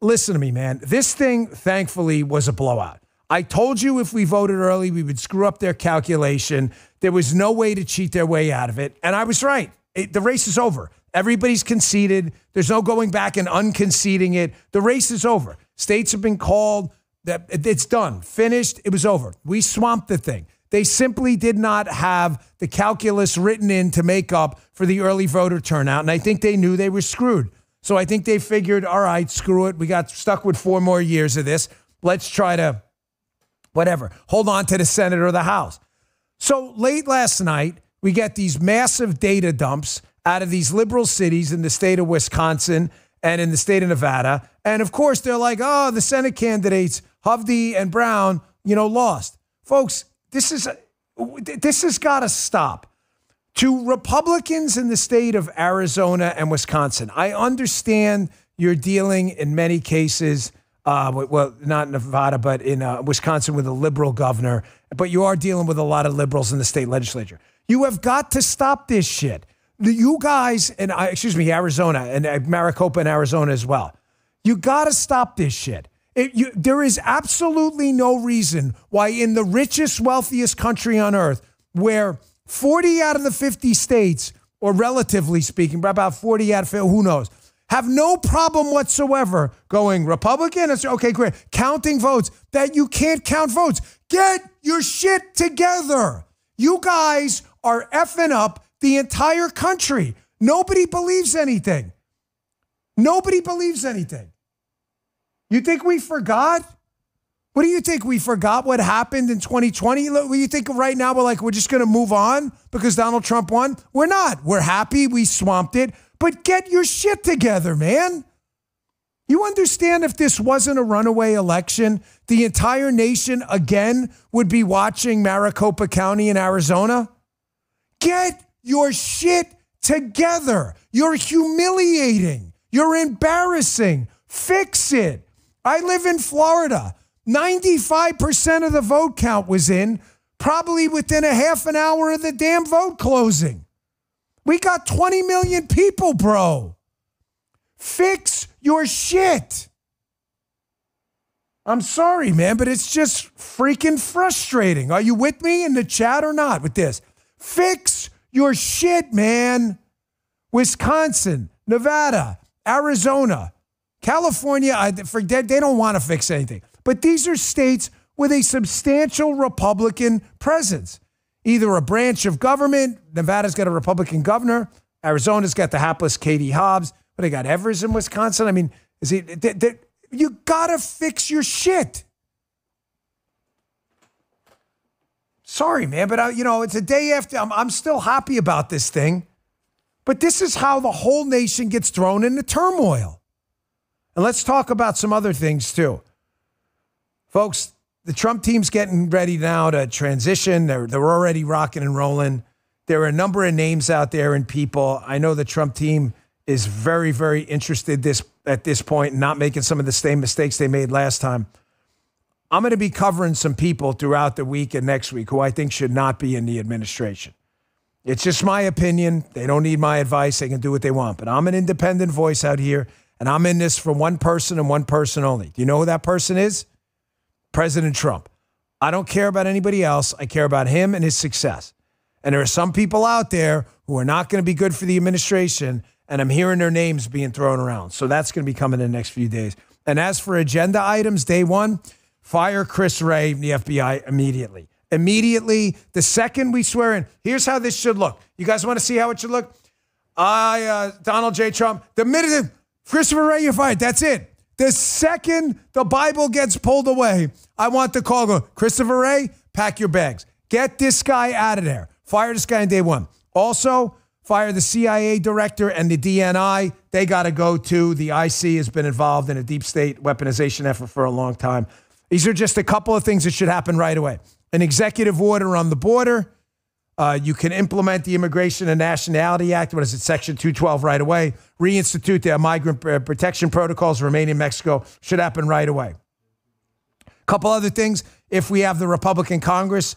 listen to me, man. This thing, thankfully, was a blowout. I told you if we voted early, we would screw up their calculation. There was no way to cheat their way out of it. And I was right. The race is over. Everybody's conceded. There's no going back and unconceding it. The race is over. States have been called. It's done. Finished. It was over. We swamped the thing. They simply did not have the calculus written in to make up for the early voter turnout. And I think they knew they were screwed. So I think they figured, all right, screw it. We got stuck with 4 more years of this. Let's try to, whatever, hold on to the Senate or the House. So late last night, we get these massive data dumps out of these liberal cities in the state of Wisconsin and in the state of Nevada. And of course, they're like, oh, the Senate candidates, Hovde and Brown, lost. Folks, this has got to stop. To Republicans in the state of Arizona and Wisconsin, I understand you're dealing in many cases, well, not in Nevada, but in Wisconsin with a liberal governor, but you are dealing with a lot of liberals in the state legislature. You have got to stop this shit. You guys, and Arizona and Maricopa in Arizona as well. You got to stop this shit. There is absolutely no reason why in the richest, wealthiest country on earth, where 40 out of the 50 states, or relatively speaking, about 40 out of 50, who knows, have no problem whatsoever going Republican. Okay, great. Counting votes, that you can't count votes. Get your shit together. You guys are effing up the entire country. Nobody believes anything. Nobody believes anything. You think we forgot? What do you think? We forgot what happened in 2020? What do you think right now we're just going to move on because Donald Trump won? We're not. We're happy we swamped it. But get your shit together, man. You understand if this wasn't a runaway election, the entire nation again would be watching Maricopa County in Arizona? Get your shit together. You're humiliating. You're embarrassing. Fix it. I live in Florida. 95% of the vote count was in, probably within a half an hour of the damn vote closing. We got 20 million people, bro. Fix your shit. I'm sorry, man, but it's just freaking frustrating. Are you with me in the chat or not with this? Fix your shit, man. Wisconsin, Nevada, Arizona, California, they don't want to fix anything. But these are states with a substantial Republican presence. Either a branch of government, Nevada's got a Republican governor, Arizona's got the hapless Katie Hobbs, but they got Evers in Wisconsin. I mean, you got to fix your shit. Sorry, man, but it's a day after. I'm still happy about this thing. But this is how the whole nation gets thrown into turmoil. And let's talk about some other things, too. Folks, the Trump team's getting ready now to transition. They're already rocking and rolling. There are a number of names out there and people. I know the Trump team is very, very interested at this point in not making some of the same mistakes they made last time. I'm going to be covering some people throughout the week and next week who I think should not be in the administration. It's just my opinion. They don't need my advice. They can do what they want. But I'm an independent voice out here, and I'm in this for one person and one person only. Do you know who that person is? President Trump. I don't care about anybody else. I care about him and his success. And there are some people out there who are not going to be good for the administration, and I'm hearing their names being thrown around. So that's going to be coming in the next few days. And as for agenda items, day one, fire Chris Wray from the FBI immediately. Immediately, the second we swear in, here's how this should look. You guys want to see how it should look? Donald J. Trump, the minute Christopher Wray, you're fired. That's it. The second the Bible gets pulled away, I want the call go, Christopher Wray, pack your bags. Get this guy out of there. Fire this guy on day one. Also, fire the CIA director and the DNI. They got to go too. The IC has been involved in a deep state weaponization effort for a long time. These are just a couple of things that should happen right away. An executive order on the border. You can implement the Immigration and Nationality Act. What is it? Section 212 right away. Reinstitute the migrant protection protocols. Remain in Mexico. Should happen right away. A couple other things. If we have the Republican Congress,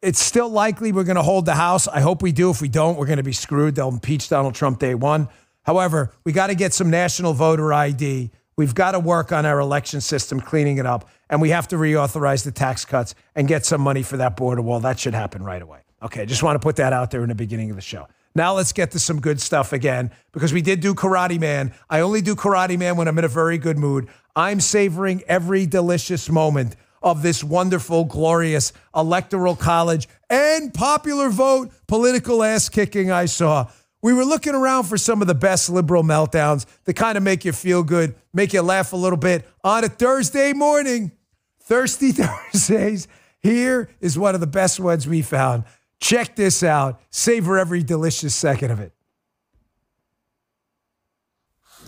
it's still likely we're going to hold the House. I hope we do. If we don't, we're going to be screwed. They'll impeach Donald Trump day one. However, we got to get some national voter ID. We've got to work on our election system, cleaning it up, and we have to reauthorize the tax cuts and get some money for that border wall. That should happen right away. Okay, just want to put that out there in the beginning of the show. Now let's get to some good stuff again, because we did do Karate Man. I only do Karate Man when I'm in a very good mood. I'm savoring every delicious moment of this wonderful, glorious electoral college and popular vote political ass kicking I saw. We were looking around for some of the best liberal meltdowns that kind of make you feel good, make you laugh a little bit on a Thursday morning. Thirsty Thursdays. Here is one of the best ones we found. Check this out. Savor every delicious second of it.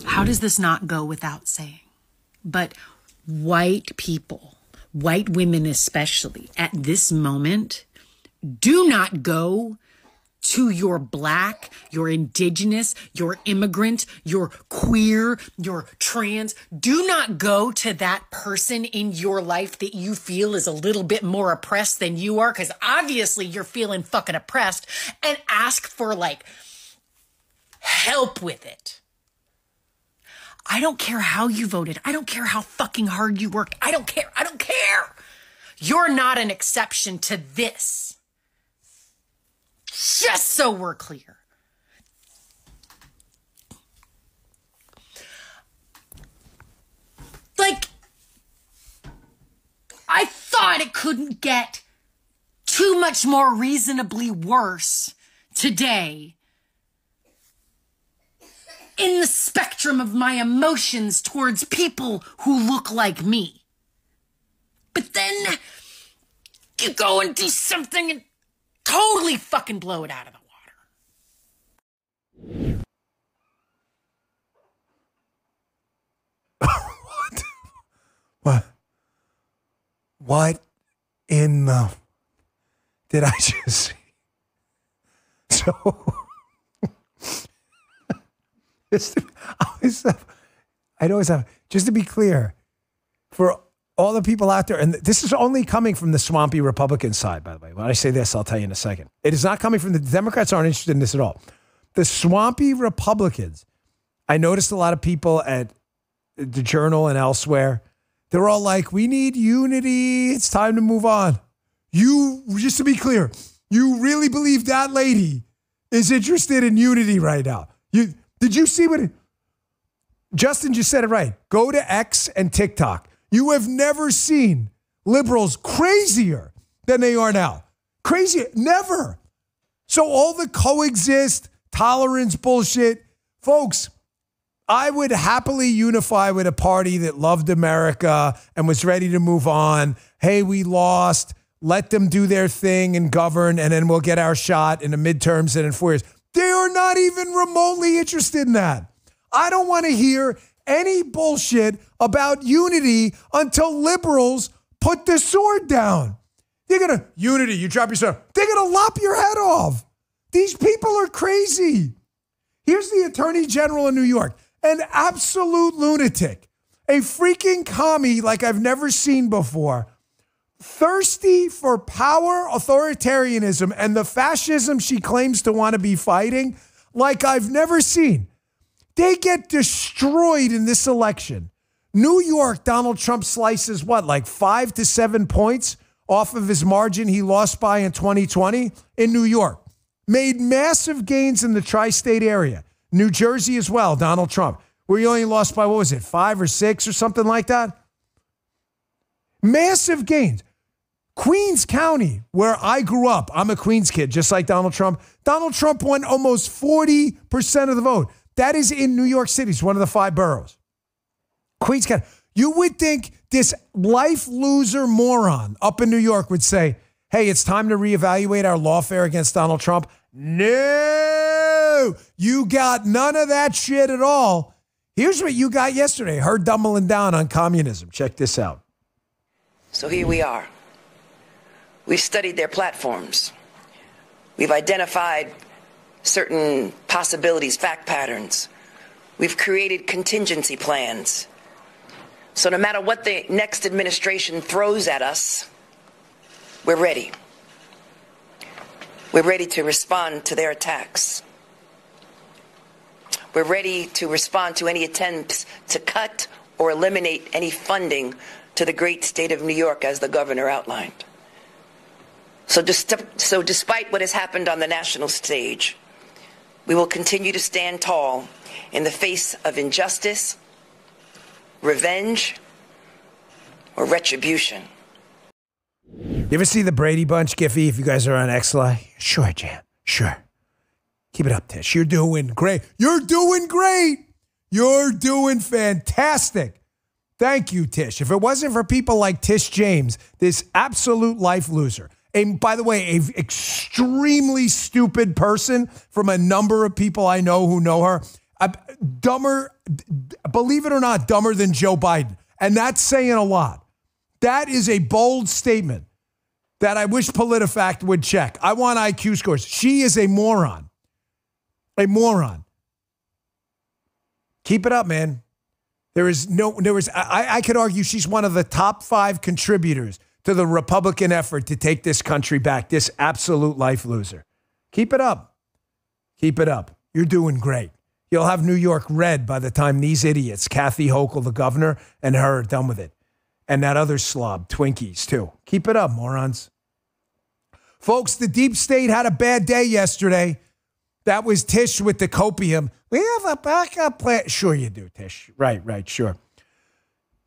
How does this not go without saying? But white people, white women especially, at this moment, do not go to your black, your indigenous, your immigrant, your queer, your trans. Do not go to that person in your life that you feel is a little bit more oppressed than you are, because obviously you're feeling fucking oppressed, and ask for like help with it. I don't care how you voted. I don't care how fucking hard you worked. I don't care. I don't care. You're not an exception to this. Just so we're clear. Like, I thought it couldn't get too much more reasonably worse today in the spectrum of my emotions towards people who look like me. But then you go and do something and totally fucking blow it out of the water. What in the did I just see? So I always have, just to be clear, for all the people out there, and this is only coming from the swampy Republican side, by the way. When I say this, I'll tell you in a second. It is not coming from the Democrats. Aren't interested in this at all. The swampy Republicans, I noticed a lot of people at the Journal and elsewhere, they're all like, we need unity. It's time to move on. You, just to be clear, you really believe that lady is interested in unity right now? Did you see what Justin just said it right. Go to X and TikTok. You have never seen liberals crazier than they are now. Crazier. Never. So all the coexist, tolerance bullshit, folks, I would happily unify with a party that loved America and was ready to move on. Hey, we lost. Let them do their thing and govern, and then we'll get our shot in the midterms and in 4 years. They are not even remotely interested in that. I don't want to hear any bullshit about unity until liberals put the sword down. They're going to, unity, you drop your sword. They're going to lop your head off. These people are crazy. Here's the Attorney General in New York, an absolute lunatic, a freaking commie like I've never seen before, thirsty for power, authoritarianism, and the fascism she claims to want to be fighting like I've never seen. They get destroyed in this election. New York, Donald Trump slices what, like 5 to 7 points off of his margin he lost by in 2020 in New York. Made massive gains in the tri-state area. New Jersey as well, Donald Trump, where he only lost by, what was it, 5 or 6 or something like that? Massive gains. Queens County, where I grew up, I'm a Queens kid, just like Donald Trump. Donald Trump won almost 40% of the vote. That is in New York City. It's one of the 5 boroughs. Queens County. You would think this life loser moron up in New York would say, hey, it's time to reevaluate our lawfare against Donald Trump. No, you got none of that shit at all. Here's what you got yesterday. Her doubling down on communism. Check this out. So here we are. We've studied their platforms. We've identified certain possibilities, fact patterns. We've created contingency plans. So no matter what the next administration throws at us, we're ready. We're ready to respond to their attacks. We're ready to respond to any attempts to cut or eliminate any funding to the great state of New York as the governor outlined. So despite what has happened on the national stage, we will continue to stand tall in the face of injustice, revenge, or retribution. You ever see the Brady Bunch, Giffy, if you guys are on XLI? Sure, Jan. Sure. Keep it up, Tish. You're doing great. You're doing great. You're doing fantastic. Thank you, Tish. If it wasn't for people like Tish James, this absolute life loser, and by the way, an extremely stupid person from a number of people I know who know her, dumber, believe it or not, dumber than Joe Biden. And that's saying a lot. That is a bold statement that I wish PolitiFact would check. I want IQ scores. She is a moron. A moron. Keep it up, man. I could argue she's one of the top 5 contributors to the Republican effort to take this country back, this absolute life loser. Keep it up. Keep it up. You're doing great. You'll have New York red by the time these idiots, Kathy Hochul, the governor, and her are done with it. And that other slob, Twinkies, too. Keep it up, morons. Folks, the deep state had a bad day yesterday. That was Tish with the copium. We have a backup plan. Sure you do, Tish. Right, sure.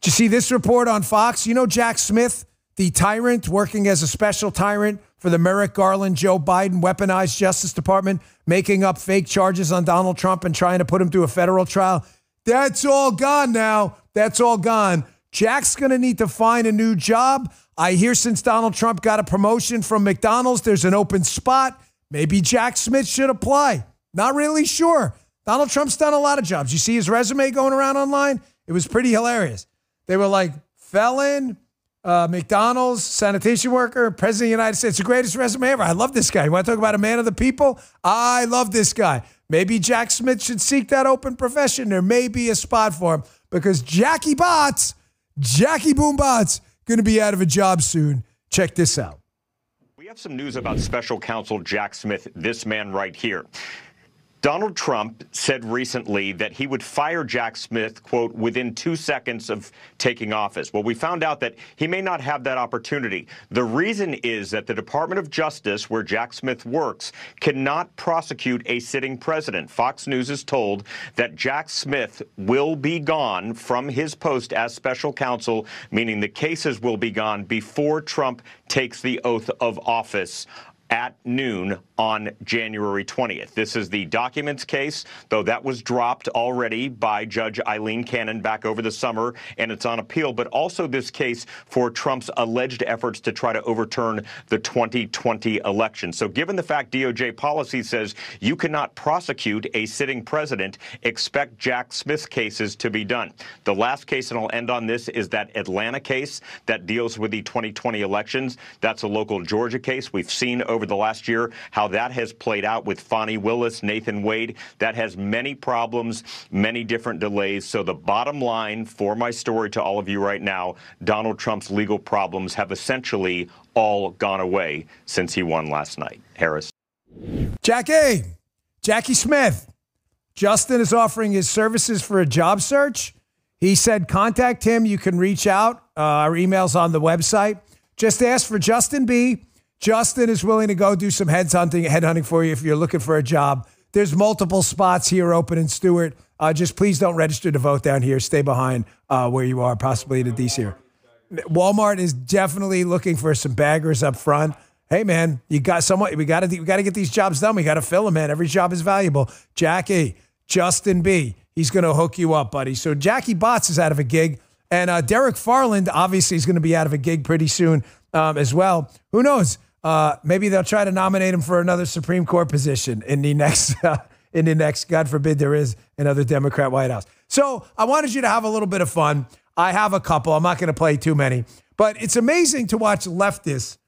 Did you see this report on Fox? You know Jack Smith, the tyrant working as a special tyrant for the Merrick Garland, Joe Biden weaponized Justice Department, making up fake charges on Donald Trump and trying to put him through a federal trial? That's all gone now. That's all gone. Jack's going to need to find a new job. I hear since Donald Trump got a promotion from McDonald's, there's an open spot. Maybe Jack Smith should apply. Not really sure. Donald Trump's done a lot of jobs. You see his resume going around online? It was pretty hilarious. They were like, felon, McDonald's, sanitation worker, president of the United States. The greatest resume ever. I love this guy. You want to talk about a man of the people? I love this guy. Maybe Jack Smith should seek that open profession. There may be a spot for him because Jackie Boom Bots, going to be out of a job soon. Check this out. We have some news about special counsel Jack Smith, this man right here. Donald Trump said recently that he would fire Jack Smith, quote, within 2 seconds of taking office. Well, we found out that he may not have that opportunity. The reason is that the Department of Justice, where Jack Smith works, cannot prosecute a sitting president. Fox News is told that Jack Smith will be gone from his post as special counsel, meaning the cases will be gone before Trump takes the oath of office at noon on January 20th. This is the documents case, though that was dropped already by Judge Eileen Cannon back over the summer, and it's on appeal, but also this case for Trump's alleged efforts to try to overturn the 2020 election. So given the fact DOJ policy says you cannot prosecute a sitting president, expect Jack Smith's cases to be done. The last case, and I'll end on this, is that Atlanta case that deals with the 2020 elections. That's a local Georgia case. We've seen over the last year how that has played out with Fonnie Willis, Nathan Wade. That has many problems, many different delays. So the bottom line for my story to all of you right now, Donald Trump's legal problems have essentially all gone away since he won last night. Harris. Jackie Smith. Justin is offering his services for a job search. He said, contact him. You can reach out. Our email's on the website. Just ask for Justin B. Justin is willing to go do some headhunting for you if you're looking for a job. There's multiple spots here open in Stewart. Just please don't register to vote down here. Stay behind where you are, possibly in a DC here. Walmart is definitely looking for some baggers up front. Hey, man, you got someone. We got to get these jobs done. We got to fill them, man. Every job is valuable. Jackie, Justin B. He's going to hook you up, buddy. So Jackie Botts is out of a gig. And Derek Farland, obviously, is going to be out of a gig pretty soon as well. Who knows? Maybe they'll try to nominate him for another Supreme Court position in the next, God forbid there is another Democrat White House. So I wanted you to have a little bit of fun. I have a couple. I'm not going to play too many. But it's amazing to watch leftists.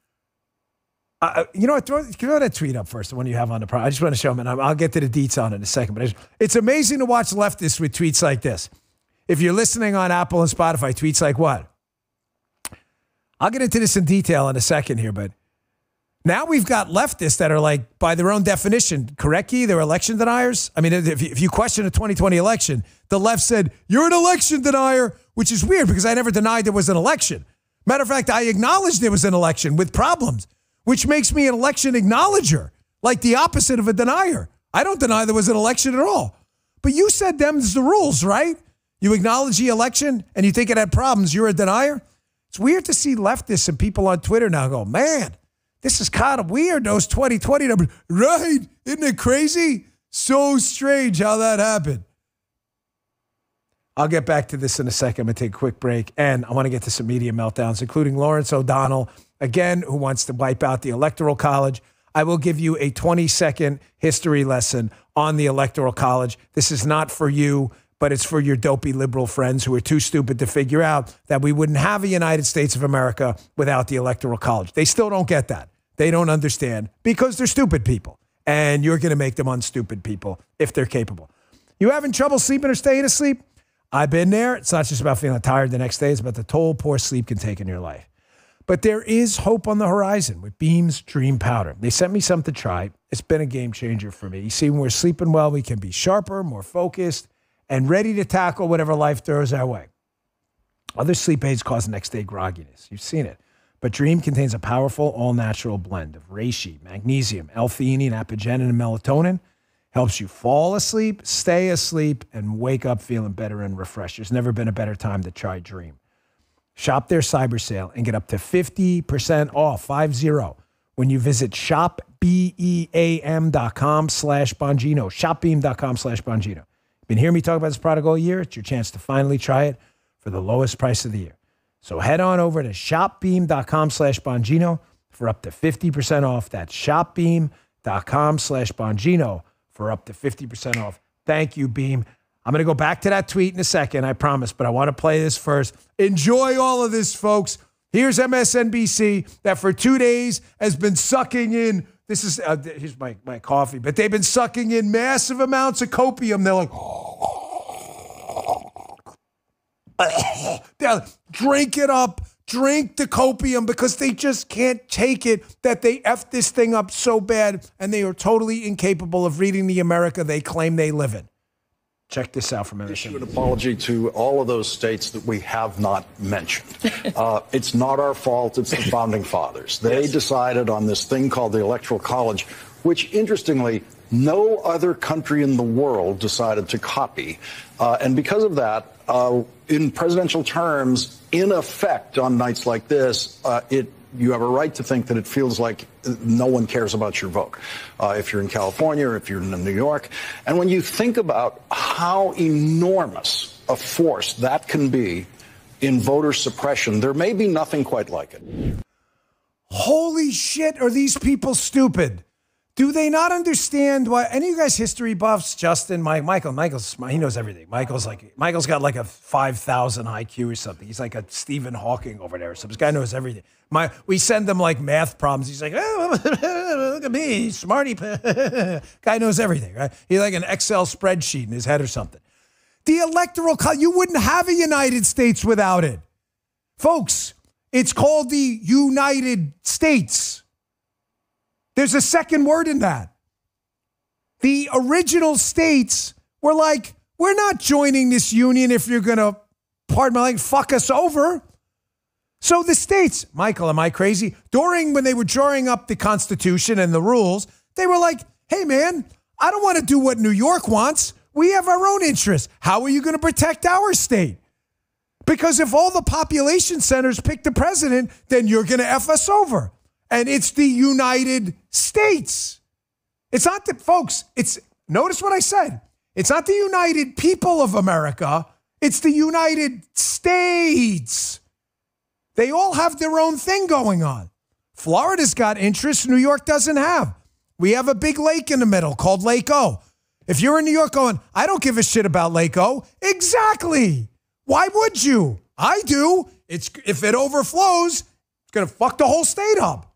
You know what? Throw that tweet up first, the one you have on the program. I just want to show them, and I'll get to the deets on it in a second. But it's amazing to watch leftists with tweets like this. If you're listening on Apple and Spotify, tweets like what? I'll get into this in detail in a second here, but Now we've got leftists that are like, by their own definition, correct, Key? They're election deniers. I mean, if you question the 2020 election, the left said, you're an election denier, which is weird because I never denied there was an election. Matter of fact, I acknowledged there was an election with problems, which makes me an election acknowledger, like the opposite of a denier. I don't deny there was an election at all. But you said them's the rules, right? You acknowledge the election and you think it had problems. You're a denier. It's weird to see leftists and people on Twitter now go, man, this is kind of weird, those 2020 numbers. Right? Isn't it crazy? So strange how that happened. I'll get back to this in a second. I'm going to take a quick break. And I want to get to some media meltdowns, including Lawrence O'Donnell, again, who wants to wipe out the Electoral College. I will give you a 20-second history lesson on the Electoral College. This is not for you, but it's for your dopey liberal friends who are too stupid to figure out that we wouldn't have a United States of America without the Electoral College. They still don't get that. They don't understand because they're stupid people. And you're going to make them unstupid people if they're capable. You having trouble sleeping or staying asleep? I've been there. It's not just about feeling tired the next day. It's about the toll poor sleep can take in your life. But there is hope on the horizon with Beam's Dream Powder. They sent me something to try. It's been a game changer for me. You see, when we're sleeping well, we can be sharper, more focused, and ready to tackle whatever life throws our way. Other sleep aids cause next-day grogginess. You've seen it. But Dream contains a powerful, all-natural blend of reishi, magnesium, L-theanine, apigenin, and melatonin. Helps you fall asleep, stay asleep, and wake up feeling better and refreshed. There's never been a better time to try Dream. Shop their cyber sale and get up to 50% off, 50, when you visit shopbeam.com/Bongino. Shopbeam.com/Bongino. Been hearing me talk about this product all year? It's your chance to finally try it for the lowest price of the year. So head on over to shopbeam.com/Bongino for up to 50% off. That's shopbeam.com/Bongino for up to 50% off. Thank you, Beam. I'm going to go back to that tweet in a second, I promise, but I want to play this first. Enjoy all of this, folks. Here's MSNBC that for 2 days has been sucking in, here's my coffee, but they've been sucking in massive amounts of copium. They're like, drink it up, drink the copium, because they just can't take it that they effed this thing up so bad and they are totally incapable of reading the America they claim they live in. Check this out from MSNBC. Issue an apology to all of those states that we have not mentioned. It's not our fault. It's the founding fathers. They decided on this thing called the Electoral College, which, interestingly, no other country in the world decided to copy. And because of that, in presidential terms, in effect, on nights like this, you have a right to think that it feels like no one cares about your vote. If you're in California or if you're in New York. And when you think about how enormous a force that can be in voter suppression, there may be nothing quite like it. Holy shit, are these people stupid? Do they not understand why? Any of you guys history buffs? Justin, Michael's he knows everything. Michael's got like a 5,000 IQ or something. He's like a Stephen Hawking over there. So this guy knows everything. We send him like math problems. He's like, oh, look at me, smarty. Guy knows everything, right? He's like an Excel spreadsheet in his head or something. The Electoral College, you wouldn't have a United States without it. Folks, it's called the United States. There's a second word in that. The original states were like, we're not joining this union if you're going to, pardon my language, fuck us over. So the states, Michael, am I crazy? When they were drawing up the Constitution and the rules, they were like, hey, man, I don't want to do what New York wants. We have our own interests. How are you going to protect our state? Because if all the population centers pick the president, then you're going to F us over. And it's the United States. It's not the, folks, notice what I said. It's not the United People of America. It's the United States. They all have their own thing going on. Florida's got interests New York doesn't have. We have a big lake in the middle called Lake O. If you're in New York going, I don't give a shit about Lake O. Exactly. Why would you? I do. If it overflows, it's going to fuck the whole state up.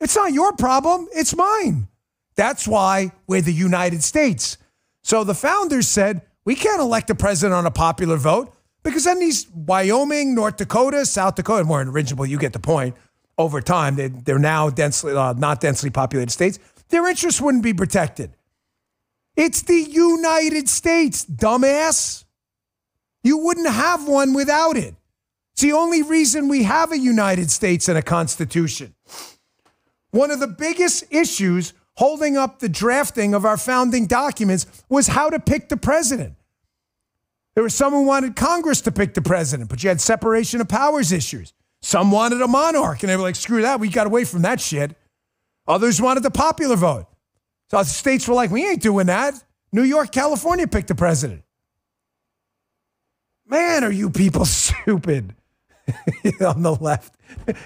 It's not your problem. It's mine. That's why we're the United States. So the founders said, we can't elect a president on a popular vote because then these Wyoming, North Dakota, South Dakota, more original, you get the point, over time. They're now densely, not densely populated states. Their interests wouldn't be protected. It's the United States, dumbass. You wouldn't have one without it. It's the only reason we have a United States and a Constitution. One of the biggest issues holding up the drafting of our founding documents was how to pick the president. There was some who wanted Congress to pick the president, but you had separation of powers issues. Some wanted a monarch, and they were like, screw that, we got away from that shit. Others wanted the popular vote. So states were like, we ain't doing that. New York, California picked the president. Man, are you people stupid. On the left.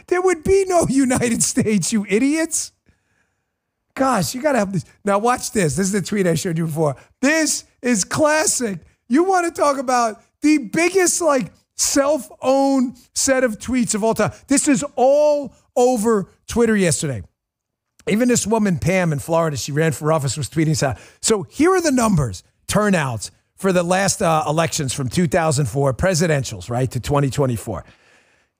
There would be no United States, you idiots. Gosh, you got to have this. Now watch this. This is the tweet I showed you before. This is classic. You want to talk about the biggest self-owned set of tweets of all time. This is all over Twitter yesterday. Even this woman, Pam, in Florida, she ran for office, was tweeting this out. So here are the numbers, turnouts for the last elections from 2004, presidentials, right, to 2024.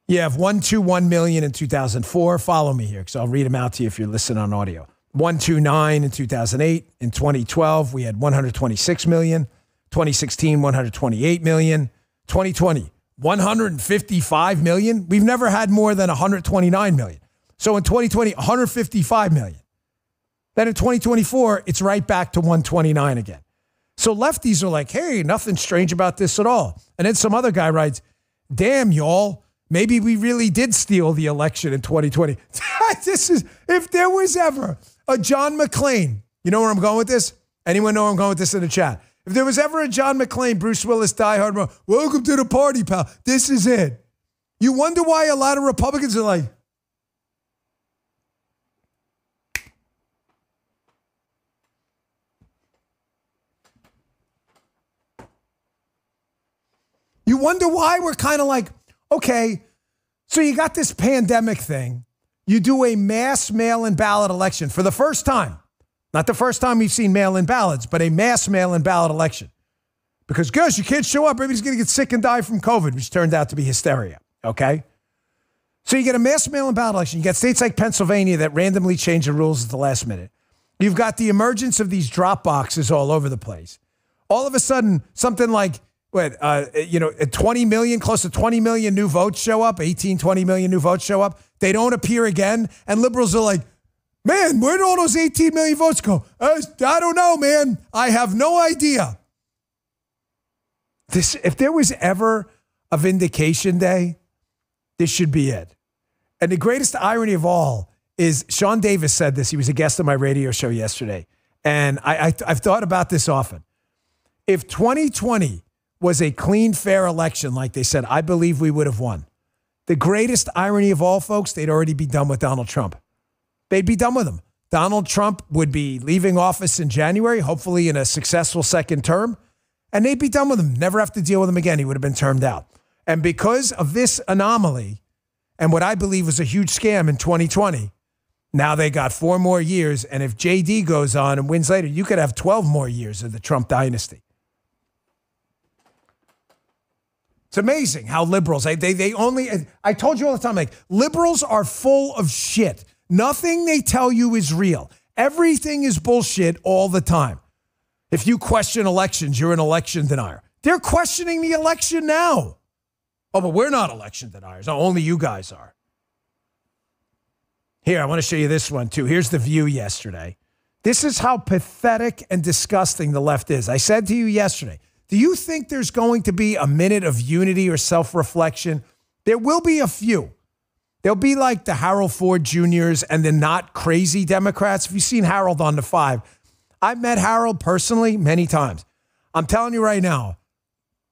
You have 121 million in 2004. Follow me here because I'll read them out to you if you're listening on audio. 129 in 2008. In 2012, we had 126 million. 2016, 128 million. 2020, 155 million. We've never had more than 129 million. So in 2020, 155 million. Then in 2024, it's right back to 129 again. So lefties are like, hey, nothing strange about this at all. And then some other guy writes, damn, y'all, maybe we really did steal the election in 2020. If there was ever a John McClane, you know where I'm going with this? Anyone know where I'm going with this in the chat? If there was ever a John McClane, Bruce Willis, Die Hard, welcome to the party, pal. This is it. You wonder why a lot of Republicans are like, you wonder why we're kind of like, okay, so you got this pandemic thing. You do a mass mail-in ballot election for the first time. Not the first time we've seen mail-in ballots, but a mass mail-in ballot election. Because, gosh, you can't show up. Everybody's going to get sick and die from COVID, which turned out to be hysteria, okay? So you get a mass mail-in ballot election. You get states like Pennsylvania that randomly change the rules at the last minute. You've got the emergence of these drop boxes all over the place. All of a sudden, something like, 20 million, close to 20 million new votes show up, 20 million new votes show up. They don't appear again. And liberals are like, man, where did all those 18 million votes go? I don't know, man. I have no idea. If there was ever a vindication day, this should be it. And the greatest irony of all is Sean Davis said this. He was a guest on my radio show yesterday. And I've thought about this often. If 2020 was a clean, fair election, like they said, I believe we would have won. The greatest irony of all, folks, they'd already be done with Donald Trump. They'd be done with him. Donald Trump would be leaving office in January, hopefully in a successful second term, and they'd be done with him. Never have to deal with him again. He would have been termed out. And because of this anomaly and what I believe was a huge scam in 2020, now they got 4 more years. And if JD goes on and wins later, you could have 12 more years of the Trump dynasty. It's amazing how liberals, they only, I told you all the time, like, liberals are full of shit. Nothing they tell you is real. Everything is bullshit all the time. If you question elections, you're an election denier. They're questioning the election now. Oh, but we're not election deniers. No, only you guys are. Here, I want to show you this one too. Here's the View yesterday. This is how pathetic and disgusting the left is. I said to you yesterday, do you think there's going to be a minute of unity or self-reflection? There will be a few. There'll be like the Harold Ford Jr.'s and the not crazy Democrats. If you've seen Harold on the 5, I've met Harold personally many times. I'm telling you right now,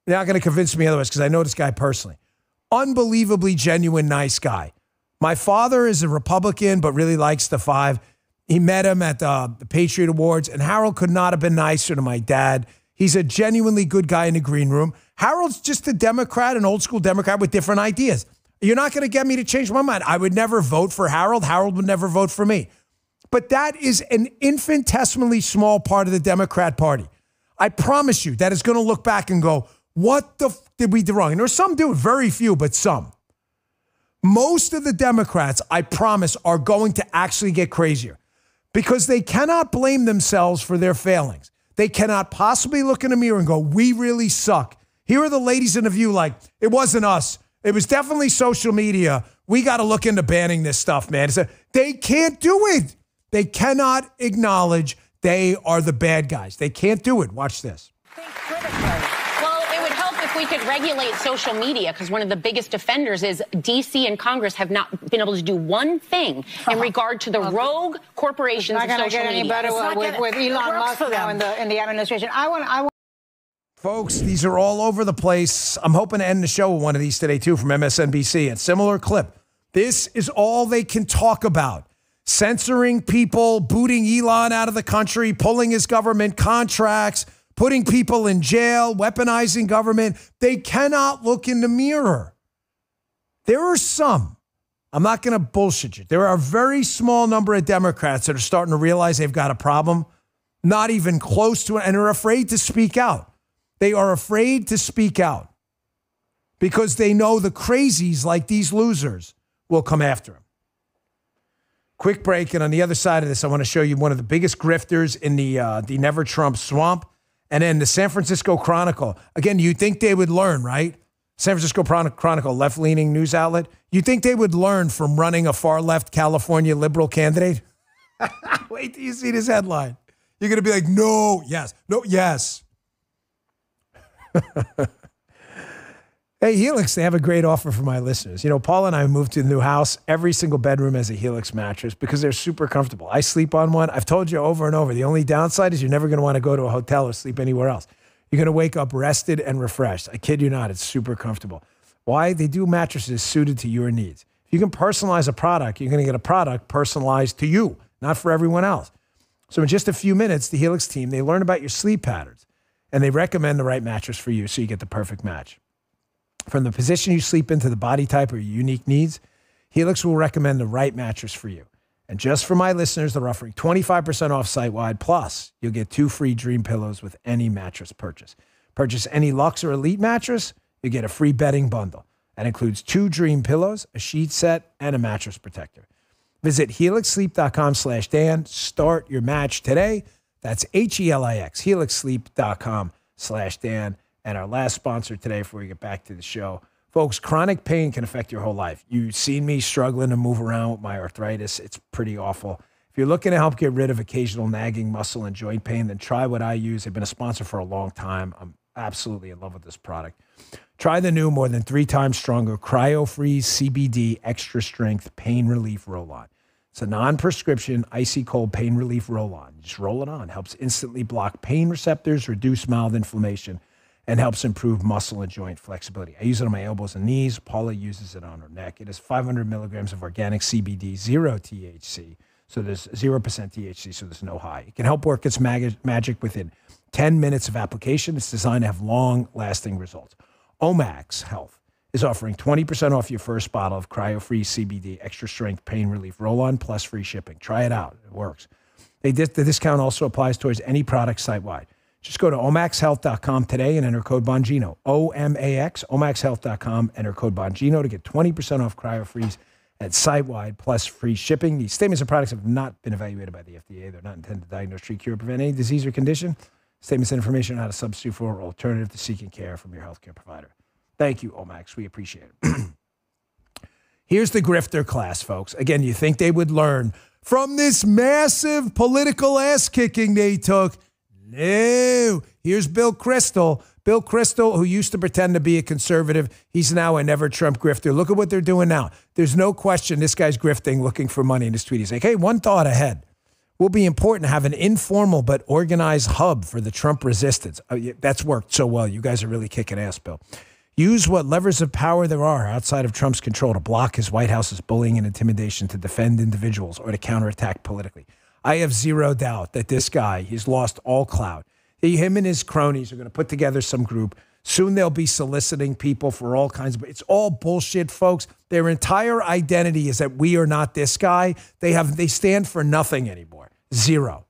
you're not going to convince me otherwise because I know this guy personally. Unbelievably genuine, nice guy. My father is a Republican, but really likes the 5. He met him at the Patriot Awards, and Harold could not have been nicer to my dad. He's a genuinely good guy in the green room. Harold's just a Democrat, an old school Democrat with different ideas. You're not going to get me to change my mind. I would never vote for Harold. Harold would never vote for me. But that is an infinitesimally small part of the Democrat Party. I promise you that is going to look back and go, what the did we do wrong? And there's some do it, very few, but some. Most of the Democrats, I promise, are going to actually get crazier because they cannot blame themselves for their failings. They cannot possibly look in a mirror and go, we really suck. Here are the ladies in the View like, it wasn't us. It was definitely social media. We got to look into banning this stuff, man. They can't do it. They cannot acknowledge they are the bad guys. They can't do it. Watch this. Well, it would help if we could regulate social media, because one of the biggest offenders is D.C. and Congress have not been able to do one thing in regard to the rogue corporations of social media. It's not going to get any better with Elon Musk now in the administration. I want. Folks, these are all over the place. I'm hoping to end the show with one of these today, too, from MSNBC. A similar clip. This is all they can talk about. Censoring people, booting Elon out of the country, pulling his government contracts, putting people in jail, weaponizing government. They cannot look in the mirror. There are some. I'm not going to bullshit you. There are a very small number of Democrats that are starting to realize they've got a problem, not even close to it, and are afraid to speak out. They are afraid to speak out because they know the crazies like these losers will come after them. Quick break, and on the other side of this, I want to show you one of the biggest grifters in the Never Trump swamp, and then the San Francisco Chronicle. Again, you'd think they would learn, right? San Francisco Chronicle, left-leaning news outlet. You'd think they would learn from running a far-left California liberal candidate. Wait till you see this headline. You're going to be like, no, yes, no, yes. Hey, Helix, they have a great offer for my listeners. You know, Paul and I moved to the new house. Every single bedroom has a Helix mattress because they're super comfortable. I sleep on one. I've told you over and over, the only downside is you're never going to want to go to a hotel or sleep anywhere else. You're going to wake up rested and refreshed. I kid you not, it's super comfortable. Why? They do mattresses suited to your needs. If you can personalize a product, you're going to get a product personalized to you, not for everyone else. So in just a few minutes, the Helix team, they learn about your sleep patterns and they recommend the right mattress for you so you get the perfect match. From the position you sleep into the body type or your unique needs, Helix will recommend the right mattress for you. And just for my listeners, they're offering 25% off site-wide, plus you'll get 2 free Dream pillows with any mattress purchase. Purchase any Luxe or Elite mattress, you get a free bedding bundle. That includes 2 Dream pillows, a sheet set, and a mattress protector. Visit helixsleep.com/Dan. Start your match today. That's HELIX, helixsleep.com/Dan. And our last sponsor today before we get back to the show. Folks, chronic pain can affect your whole life. You've seen me struggling to move around with my arthritis. It's pretty awful. If you're looking to help get rid of occasional nagging muscle and joint pain, then try what I use. I've been a sponsor for a long time. I'm absolutely in love with this product. Try the new, more than 3 times stronger Cryo-Freeze CBD Extra Strength Pain Relief Roll-On. It's a non-prescription, icy cold pain relief roll-on. Just roll it on. Helps instantly block pain receptors, reduce mild inflammation, and helps improve muscle and joint flexibility. I use it on my elbows and knees. Paula uses it on her neck. It has 500 milligrams of organic CBD, 0 THC. So there's 0% THC, so there's no high. It can help work its magic within 10 minutes of application. It's designed to have long-lasting results. Omax Health is offering 20% off your first bottle of Cryo-Freeze CBD Extra Strength Pain Relief Roll-On plus free shipping. Try it out. It works. The discount also applies towards any product site-wide. Just go to omaxhealth.com today and enter code Bongino. OMAX, omaxhealth.com, enter code Bongino to get 20% off Cryo-Freeze at site-wide plus free shipping. These statements and products have not been evaluated by the FDA. They're not intended to diagnose, treat, cure, or prevent any disease or condition. Statements and information are not a substitute for or alternative to seeking care from your healthcare provider. Thank you, Omax. We appreciate it. Here's the grifter class, folks. Again, you think they would learn from this massive political ass-kicking they took. No. Here's Bill Kristol. Bill Kristol, who used to pretend to be a conservative, he's now a Never Trump grifter. Look at what they're doing now. There's no question this guy's grifting, looking for money in his tweet. He's like, hey, one thought ahead. Will be important to have an informal but organized hub for the Trump resistance. Oh, yeah, that's worked so well. You guys are really kicking ass, Bill. Use what levers of power there are outside of Trump's control to block his White House's bullying and intimidation, to defend individuals, or to counterattack politically. I have zero doubt that this guy, he's lost all clout. Him and his cronies are going to put together some group. Soon they'll be soliciting people for all kinds of, it's all bullshit, folks. Their entire identity is that we are not this guy. They stand for nothing anymore. Zero.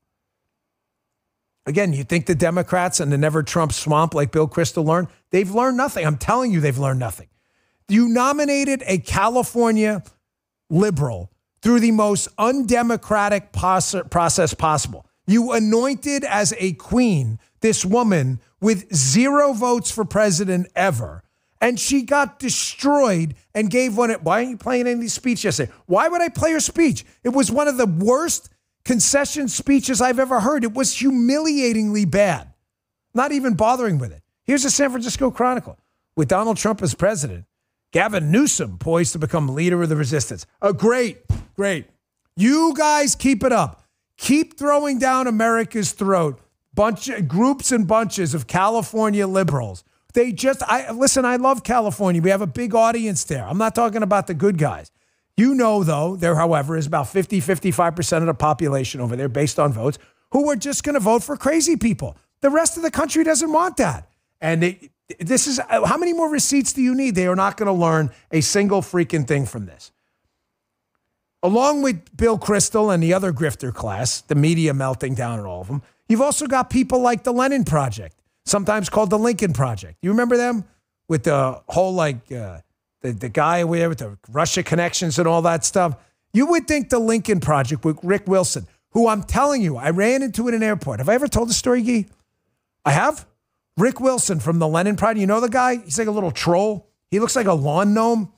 Again, you think the Democrats and the Never Trump swamp like Bill Kristol learned? They've learned nothing. I'm telling you, they've learned nothing. You nominated a California liberal through the most undemocratic process possible. You anointed as a queen this woman with 0 votes for president ever. And she got destroyed and gave one. Why aren't you playing any of these speeches yesterday? Why would I play her speech? It was one of the worst concession speeches I've ever heard. It was humiliatingly bad. Not even bothering with it. Here's the San Francisco Chronicle. With Donald Trump as president, Gavin Newsom poised to become leader of the resistance. Great. You guys keep it up. Keep throwing down America's throat. Groups and bunches of California liberals. Listen, I love California. We have a big audience there. I'm not talking about the good guys. You know, though, there, however, is about 55% of the population over there based on votes who are just going to vote for crazy people. The rest of the country doesn't want that. And this is, how many more receipts do you need? They are not going to learn a single freaking thing from this. Along with Bill Kristol and the other grifter class, the media melting down at all of them, you've also got people like the Lenin Project, sometimes called the Lincoln Project. You remember them? With the whole, the guy over there with the Russia connections and all that stuff. You would think the Lincoln Project with Rick Wilson, who I'm telling you, I ran into in an airport. Have I ever told the story, Guy? I have? Rick Wilson from the Lenin Project. You know the guy? He's like a little troll. He looks like a lawn gnome.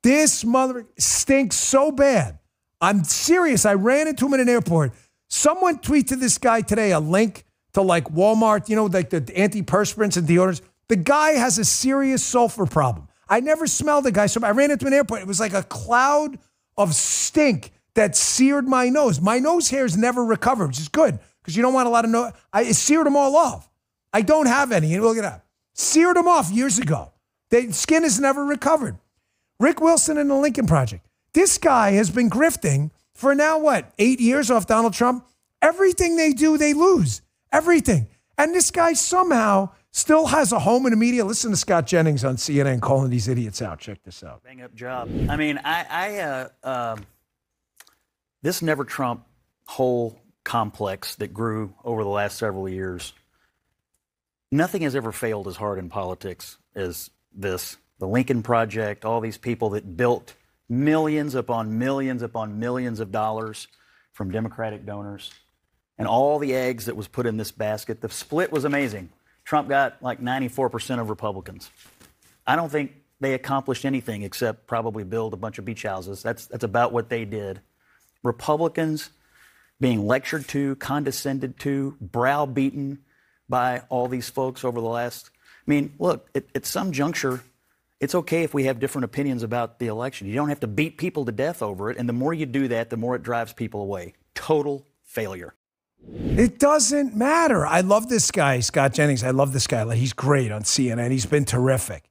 This mother stinks so bad. I'm serious. I ran into him in an airport. Someone tweeted this guy today a link to Walmart, like the antiperspirants and deodorants. The guy has a serious sulfur problem. I never smelled the guy. So I ran into an airport. It was like a cloud of stink that seared my nose. My nose hairs never recovered, which is good because you don't want a lot of nose. It seared them all off. I don't have any. And look it up. Seared them off years ago. The skin has never recovered. Rick Wilson and the Lincoln Project. This guy has been grifting for now, 8 years off Donald Trump? Everything they do, they lose. Everything. And this guy somehow still has a home in the media. Listen to Scott Jennings on CNN calling these idiots out. Check this out. Bang up job. I mean, this Never Trump whole complex that grew over the last several years, nothing has ever failed as hard in politics as this. The Lincoln Project, all these people that built millions upon millions upon millions of dollars from Democratic donors, and all the eggs that was put in this basket. The split was amazing. Trump got 94% of Republicans. I don't think they accomplished anything except probably build a bunch of beach houses. That's about what they did. Republicans being lectured to, condescended to, browbeaten by all these folks over the last... I mean, look, at some juncture, it's okay if we have different opinions about the election. You don't have to beat people to death over it. And the more you do that, the more it drives people away. Total failure. It doesn't matter. I love this guy, Scott Jennings. I love this guy. He's great on CNN. He's been terrific.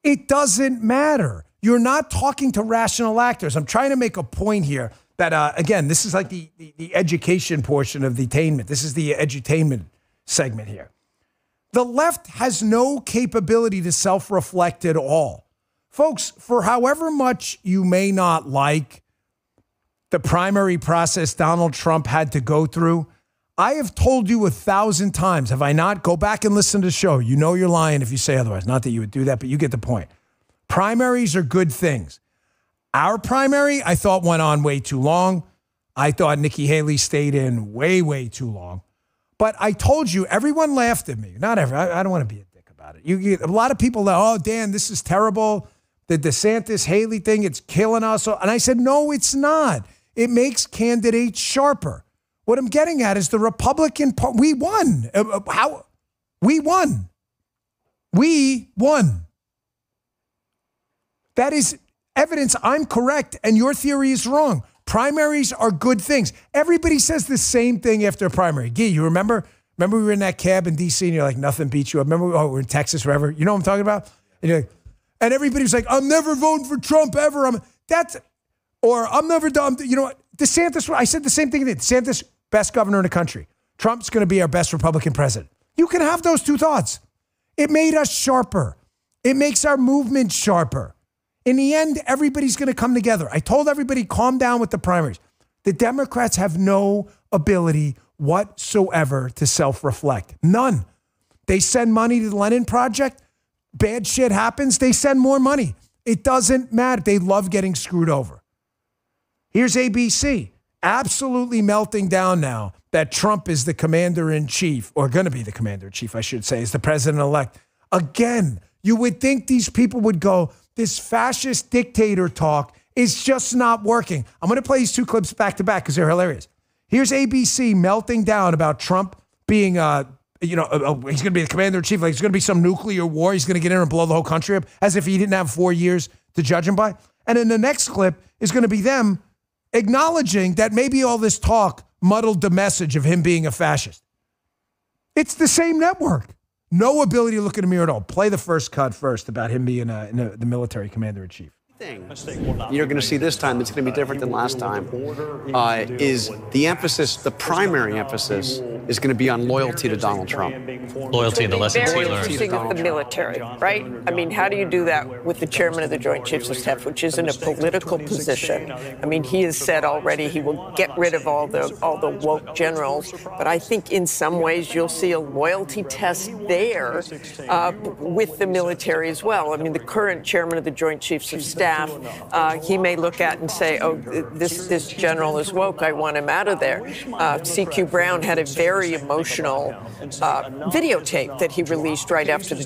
It doesn't matter. You're not talking to rational actors. I'm trying to make a point here that, again, this is like the education portion of the attainment. This is the edutainment segment here. The left has no capability to self-reflect at all. Folks, for however much you may not like the primary process Donald Trump had to go through, I have told you 1,000 times, have I not? Go back and listen to the show. You know you're lying if you say otherwise. Not that you would do that, but you get the point. Primaries are good things. Our primary, I thought, went on way too long. I thought Nikki Haley stayed in way, way too long. But I told you, everyone laughed at me. Not everyone. I don't want to be a dick about it. You get a lot of people that, oh, Dan, this is terrible. The DeSantis-Haley thing, it's killing us. And I said, no, it's not. It makes candidates sharper. What I'm getting at is the Republican Party. We won. How? We won. We won. That is evidence I'm correct and your theory is wrong. Primaries are good things. Everybody says the same thing after a primary. Guy, you remember? Remember we were in that cab in D.C. and you're like, nothing beats you up. Remember we're in Texas forever? You know what I'm talking about? And you're like, and everybody's like, I'm never voting for Trump ever. I'm never done. You know what? DeSantis, I said the same thing. DeSantis, best governor in the country. Trump's going to be our best Republican president. You can have those two thoughts. It made us sharper. It makes our movement sharper. In the end, everybody's going to come together. I told everybody, calm down with the primaries. The Democrats have no ability whatsoever to self-reflect. None. They send money to the Lenin Project. bad shit happens, they send more money. It doesn't matter. They love getting screwed over. Here's ABC, absolutely melting down now that Trump is the commander-in-chief, or going to be the commander-in-chief, I should say, is the president-elect. Again, you would think these people would go, this fascist dictator talk is just not working. I'm going to play these two clips back to back because they're hilarious. Here's ABC melting down about Trump being, he's going to be the commander-in-chief. Like, it's going to be some nuclear war. He's going to get in and blow the whole country up as if he didn't have 4 years to judge him by. And then the next clip is going to be them acknowledging that maybe all this talk muddled the message of him being a fascist. It's the same network. No ability to look in the mirror at all. Play the first cut first about him being the military commander-in-chief. You're going to see this time that's going to be different than last time is the emphasis, the primary emphasis is going to be on loyalty to Donald Trump. Loyalty and the lessons he learned. Very interesting with the military, right? I mean, how do you do that with the chairman of the Joint Chiefs of Staff, which isn't a political position? I mean, he has said already he will get rid of all the woke generals, but I think in some ways you'll see a loyalty test there with the military as well. I mean, the current chairman of the Joint Chiefs of Staff, he may look at and say, oh, this general is woke, I want him out of there. CQ Brown had a very emotional videotape that he released right after the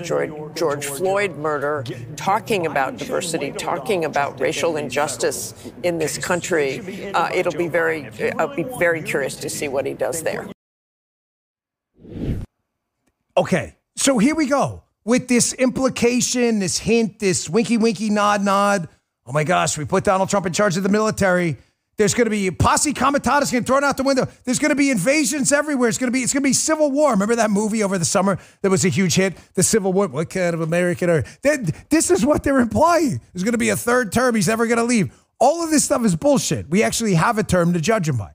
George Floyd murder, talking about diversity, talking about racial injustice in this country. I'll be very curious to see what he does there. Okay, so here we go with this implication, this hint, this winky, nod. Oh my gosh, we put Donald Trump in charge of the military. There's going to be posse comitatus getting thrown out the window. There's going to be invasions everywhere. It's going to be civil war. Remember that movie over the summer that was a huge hit? The Civil War. What kind of American are this? Is what they're implying. There's going to be a third term. He's never going to leave. All of this stuff is bullshit. We actually have a term to judge him by.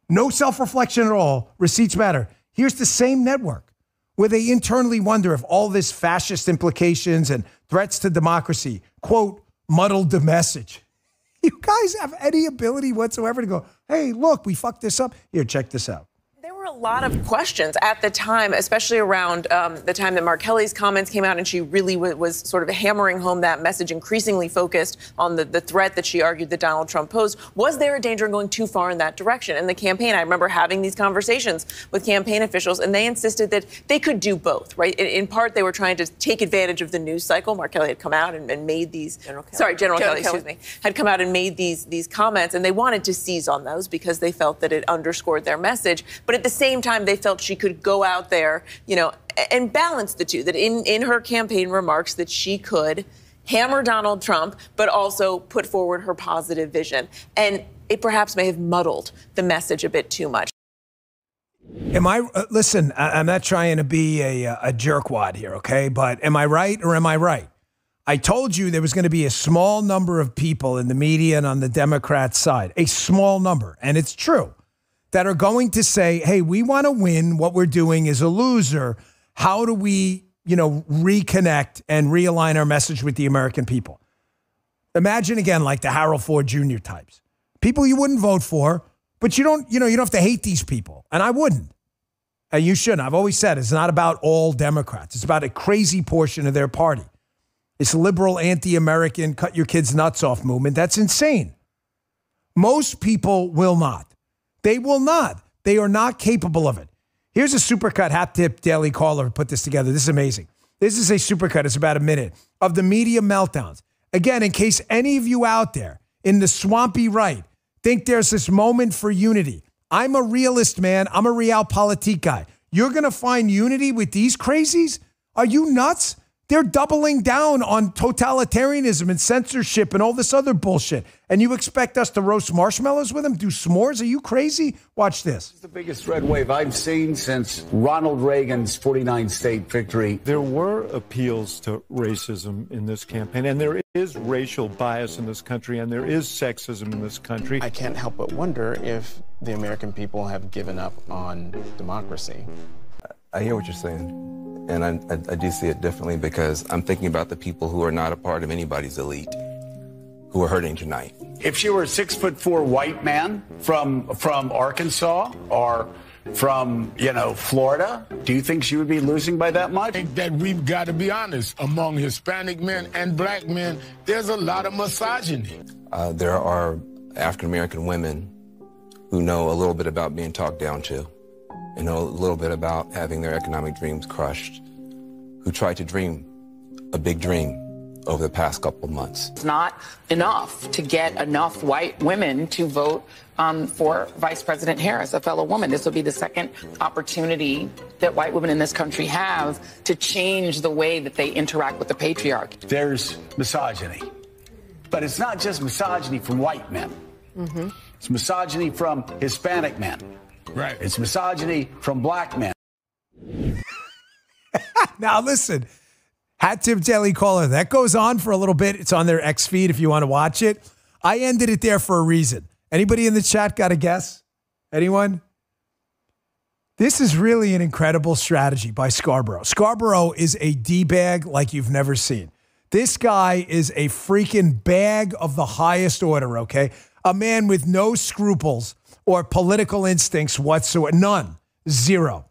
No self-reflection at all. Receipts matter. Here's the same network where they internally wonder if all this fascist implications and threats to democracy, quote, muddled the message. You guys have any ability whatsoever to go, hey, look, we fucked this up. Here, check this out. There were a lot of questions at the time, especially around the time that Mark Kelly's comments came out, and she really was sort of hammering home that message, increasingly focused on the threat that she argued that Donald Trump posed. Was there a danger in going too far in that direction? And the campaign, I remember having these conversations with campaign officials, and they insisted that they could do both, right? In part, they were trying to take advantage of the news cycle. Mark Kelly had come out and made these... General Kelly, excuse me, had come out and made these comments, and they wanted to seize on those because they felt that it underscored their message. But at the same time, they felt she could go out there, and balance the two, that in her campaign remarks that she could hammer Donald Trump, but also put forward her positive vision. And it perhaps may have muddled the message a bit too much. Listen, I'm not trying to be a jerkwad here, okay? But am I right or am I right? I told you there was going to be a small number of people in the media and on the Democrat side, a small number, and it's true, that are going to say, hey, we want to win. What we're doing is a loser. How do we, reconnect and realign our message with the American people? Imagine again, like the Harold Ford Jr. types, people you wouldn't vote for, but you don't have to hate these people. And I wouldn't. And you shouldn't. I've always said it's not about all Democrats. It's about a crazy portion of their party. It's liberal, anti-American, cut your kids' nuts off movement. That's insane. Most people will not. They will not. They are not capable of it. Here's a supercut Hat Tip Daily Caller put this together. This is amazing. This is a supercut. It's about a minute of the media meltdowns. Again, in case any of you out there in the swampy right think there's this moment for unity. I'm a realist, man. I'm a realpolitik guy. You're going to find unity with these crazies? Are you nuts? They're doubling down on totalitarianism and censorship and all this other bullshit. And you expect us to roast marshmallows with them? Do s'mores? Are you crazy? Watch this. It's the biggest red wave I've seen since Ronald Reagan's 49-state victory. There were appeals to racism in this campaign, and there is racial bias in this country, and there is sexism in this country. I can't help but wonder if the American people have given up on democracy. I hear what you're saying. And I do see it differently because I'm thinking about the people who are not a part of anybody's elite, who are hurting tonight. If she were a 6'4" white man from Arkansas or from, Florida. Do you think she would be losing by that much? I think that we've got to be honest. Among Hispanic men and black men, there's a lot of misogyny. There are African-American women who know a little bit about being talked down to, and know a little bit about having their economic dreams crushed, who tried to dream a big dream over the past couple of months. It's not enough to get enough white women to vote for Vice President Harris, a fellow woman. This will be the second opportunity that white women in this country have to change the way that they interact with the patriarchy. There's misogyny. But it's not just misogyny from white men. Mm-hmm. It's misogyny from Hispanic men. Right. It's misogyny from black men. Now, listen, Hat Tip Daily Caller. That goes on for a little bit. It's on their X feed if you want to watch it. I ended it there for a reason. Anybody in the chat got a guess? Anyone? This is really an incredible strategy by Scarborough. Scarborough is a D-bag like you've never seen. This guy is a freaking bag of the highest order, okay? A man with no scruples or political instincts whatsoever. None. Zero.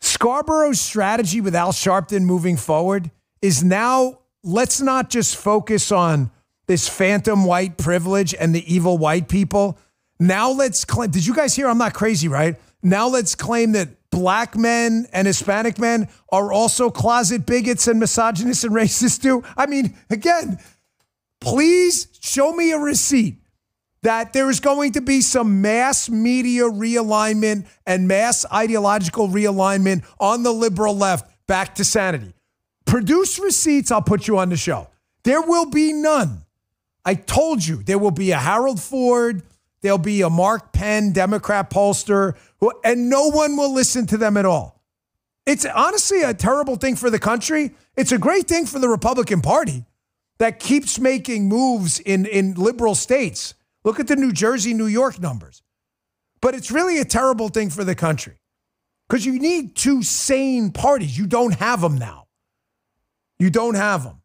Scarborough's strategy with Al Sharpton moving forward is now, let's not just focus on this phantom white privilege and the evil white people. Now let's claim, did you guys hear? I'm not crazy, right? Now let's claim that black men and Hispanic men are also closet bigots and misogynists and racists too. I mean, again, please show me a receipt that there is going to be some mass media realignment and mass ideological realignment on the liberal left back to sanity. Produce receipts, I'll put you on the show. There will be none. I told you there will be a Harold Ford, there'll be a Mark Penn, Democrat pollster, and no one will listen to them at all. It's honestly a terrible thing for the country. It's a great thing for the Republican Party that keeps making moves in liberal states. Look at the New Jersey, New York numbers. But it's really a terrible thing for the country because you need two sane parties. You don't have them now. You don't have them.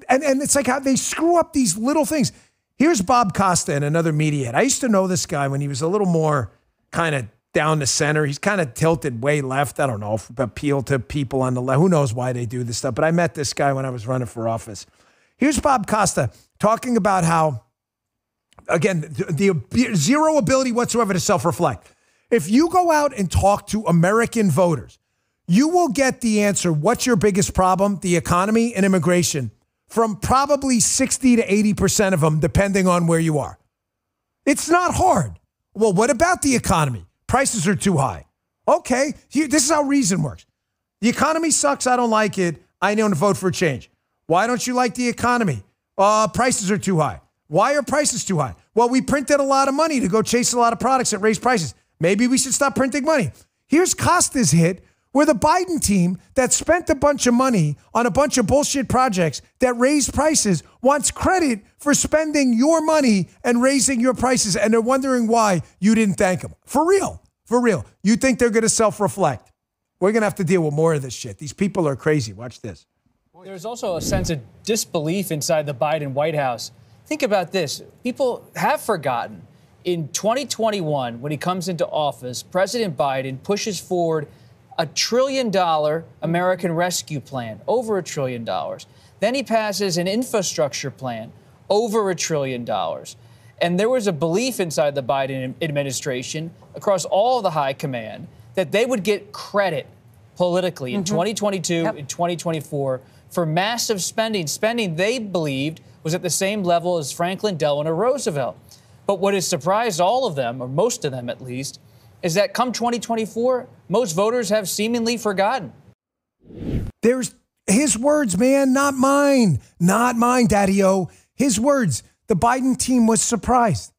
And it's like how they screw up these little things. Here's Bob Costa and another media head. I used to know this guy when he was a little more kind of down the center. He's kind of tilted way left. I don't know, appeal to people on the left. Who knows why they do this stuff. But I met this guy when I was running for office. Here's Bob Costa talking about how, again, the zero ability whatsoever to self-reflect. If you go out and talk to American voters, you will get the answer, what's your biggest problem? The economy and immigration, from probably 60 to 80% of them, depending on where you are. It's not hard. Well, what about the economy? Prices are too high. Okay, this is how reason works. The economy sucks. I don't like it. I don't vote for change. Why don't you like the economy? Prices are too high. Why are prices too high? Well, we printed a lot of money to go chase a lot of products that raise prices. Maybe we should stop printing money. Here's Costa's hit, where the Biden team that spent a bunch of money on a bunch of bullshit projects that raised prices wants credit for spending your money and raising your prices. And they're wondering why you didn't thank them. For real. For real. You think they're going to self-reflect? We're going to have to deal with more of this shit. These people are crazy. Watch this. There's also a sense of disbelief inside the Biden White House. Think about this. People have forgotten. In 2021, when he comes into office, President Biden pushes forward $1 trillion American Rescue Plan, over $1 trillion. Then he passes an infrastructure plan, over $1 trillion. And there was a belief inside the Biden administration, across all the high command, that they would get credit politically in 2022 and 2024 for massive spending they believed was at the same level as Franklin Delano Roosevelt. But what has surprised all of them, or most of them at least, is that come 2024, most voters have seemingly forgotten. There's his words, man, not mine. Not mine, Daddy-O. His words. The Biden team was surprised.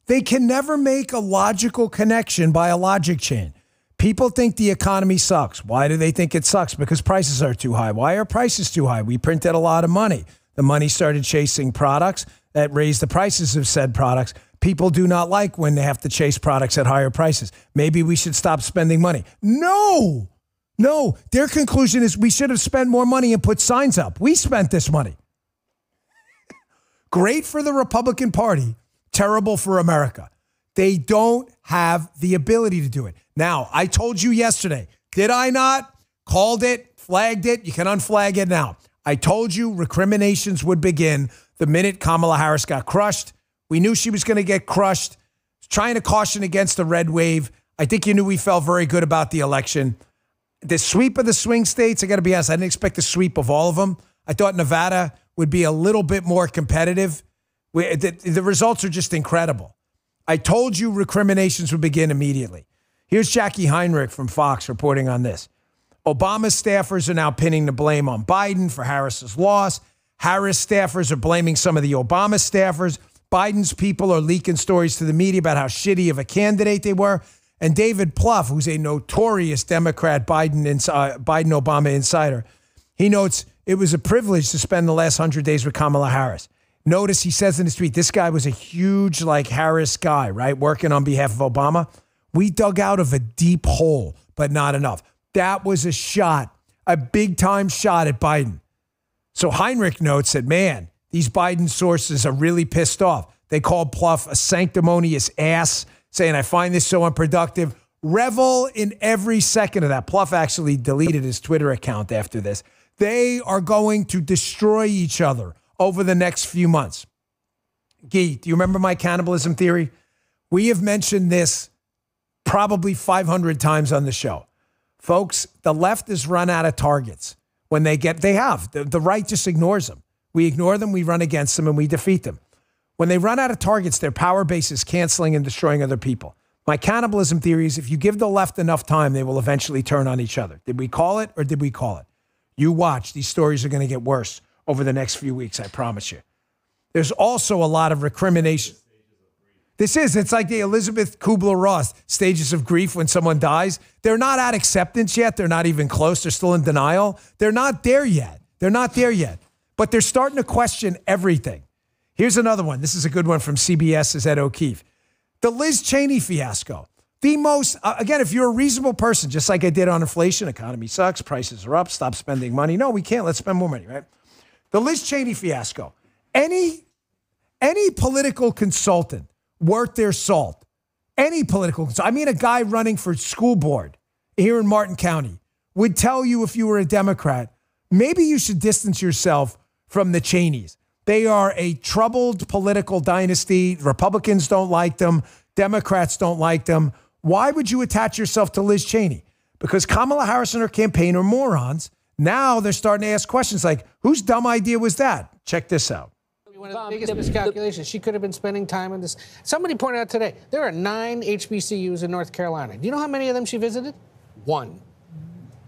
They can never make a logical connection by a logic chain. People think the economy sucks. Why do they think it sucks? Because prices are too high. Why are prices too high? We printed a lot of money. The money started chasing products that raised the prices of said products. People do not like when they have to chase products at higher prices. Maybe we should stop spending money. No. Their conclusion is we should have spent more money and put signs up. We spent this money. Great for the Republican Party, terrible for America. They don't have the ability to do it. Now, I told you yesterday, did I not? Called it, flagged it. You can unflag it now. I told you recriminations would begin the minute Kamala Harris got crushed. We knew she was going to get crushed. Trying to caution against the red wave. I think you knew we felt very good about the election. The sweep of the swing states, I got to be honest, I didn't expect a sweep of all of them. I thought Nevada would be a little bit more competitive. The results are just incredible. I told you recriminations would begin immediately. Here's Jackie Heinrich from Fox reporting on this. Obama staffers are now pinning the blame on Biden for Harris's loss. Harris staffers are blaming some of the Obama staffers. Biden's people are leaking stories to the media about how shitty of a candidate they were. And David Plouffe, who's a notorious Democrat Biden-Obama insider, he notes it was a privilege to spend the last 100 days with Kamala Harris. Notice he says in his tweet, this guy was a huge Harris guy, right? Working on behalf of Obama. We dug out of a deep hole, but not enough. That was a shot, a big-time shot at Biden. So Heinrich notes that, man, these Biden sources are really pissed off. They called Plouffe a sanctimonious ass, saying, I find this so unproductive. Revel in every second of that. Plouffe actually deleted his Twitter account after this. They are going to destroy each other over the next few months. Guy, do you remember my cannibalism theory? We have mentioned this probably 500 times on the show. Folks, the left has run out of targets. When they have. The right just ignores them. We ignore them, we run against them, and we defeat them. When they run out of targets, their power base is canceling and destroying other people. My cannibalism theory is if you give the left enough time, they will eventually turn on each other. Did we call it or did we call it? You watch. These stories are going to get worse over the next few weeks, I promise you. There's also a lot of recrimination. It's like the Elizabeth Kubler-Ross stages of grief when someone dies. They're not at acceptance yet. They're not even close. They're still in denial. They're not there yet. But they're starting to question everything. Here's another one. This is a good one from CBS's Ed O'Keefe. The Liz Cheney fiasco. The most, again, if you're a reasonable person, just like I did on inflation, economy sucks, prices are up, stop spending money. No, we can't. Let's spend more money, right? The Liz Cheney fiasco. Any political consultant worth their salt, any political consultant, I mean a guy running for school board here in Martin County, would tell you if you were a Democrat, maybe you should distance yourself from the Cheneys. They are a troubled political dynasty. Republicans don't like them. Democrats don't like them. Why would you attach yourself to Liz Cheney? Because Kamala Harris and her campaign are morons. Now they're starting to ask questions like, whose dumb idea was that? Check this out. One of the biggest miscalculations. She could have been spending time on this. Somebody pointed out today, there are 9 HBCUs in North Carolina. Do you know how many of them she visited? 1.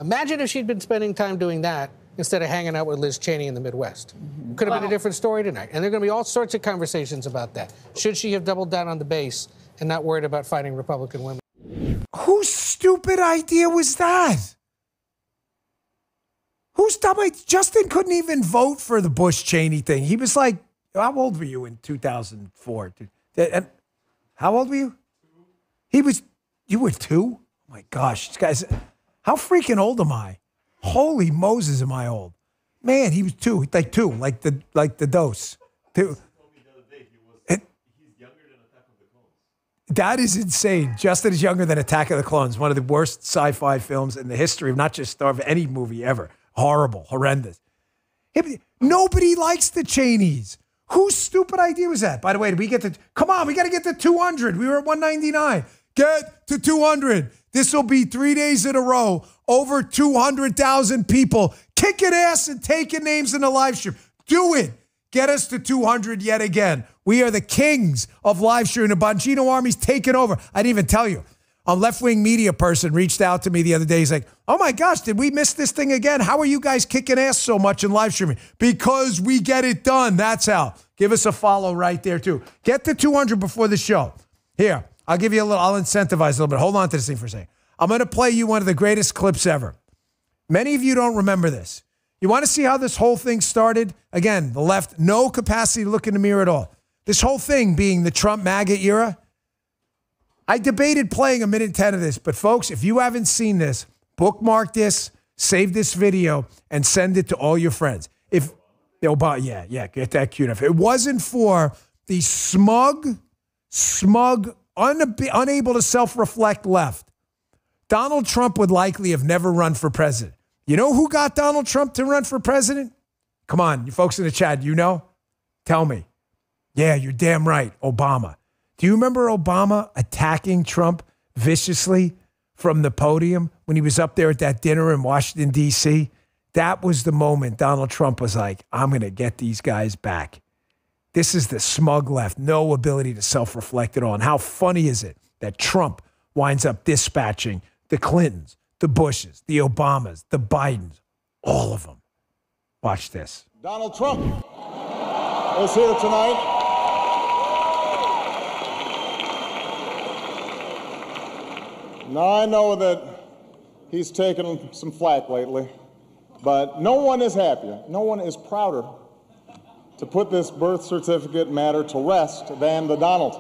Imagine if she'd been spending time doing that instead of hanging out with Liz Cheney in the Midwest. Could have been a different story tonight. And there are going to be all sorts of conversations about that. Should she have doubled down on the base and not worried about fighting Republican women? Whose stupid idea was that? Whose dumb idea? Justin couldn't even vote for the Bush-Cheney thing. He was like, how old were you in 2004? How old were you? You were 2? Oh my gosh, guys, how freaking old am I? Holy Moses, am I old? Man, he was 2, like the dose. 2. That is insane. Justin is younger than Attack of the Clones, one of the worst sci-fi films in the history of not just Star Wars, any movie ever. Horrible, horrendous. Nobody likes the Cheneys. Whose stupid idea was that? By the way, did we get to, come on, we got to get to 200. We were at 199. Get to 200. This will be 3 days in a row. Over 200,000 people kicking ass and taking names in the live stream. Do it. Get us to 200 yet again. We are the kings of live streaming. The Bongino army's taking over. I didn't even tell you. A left-wing media person reached out to me the other day. He's like, oh my gosh, did we miss this thing again? How are you guys kicking ass so much in live streaming? Because we get it done. That's how. Give us a follow right there too. Get to 200 before the show. Here, I'll give you a little, I'll incentivize a little bit. Hold on to this thing for a second. I'm going to play you one of the greatest clips ever. Many of you don't remember this. You want to see how this whole thing started? Again, the left, no capacity to look in the mirror at all. This whole thing being the Trump MAGA era. I debated playing 1:10 of this, but folks, if you haven't seen this, bookmark this, save this video, and send it to all your friends. Get that queued up. If it wasn't for the smug unable to self-reflect left. Donald Trump would likely have never run for president. You know who got Donald Trump to run for president? Come on, you folks in the chat, you know? Tell me. Yeah, you're damn right, Obama. Do you remember Obama attacking Trump viciously from the podium when he was up there at that dinner in Washington, D.C.? That was the moment Donald Trump was like, I'm going to get these guys back. This is the smug left, no ability to self-reflect at all. And how funny is it that Trump winds up dispatching the Clintons, the Bushes, the Obamas, the Bidens, all of them. Watch this. Donald Trump is here tonight. Now, I know that he's taken some flack lately, but no one is happier, no one is prouder to put this birth certificate matter to rest than the Donald.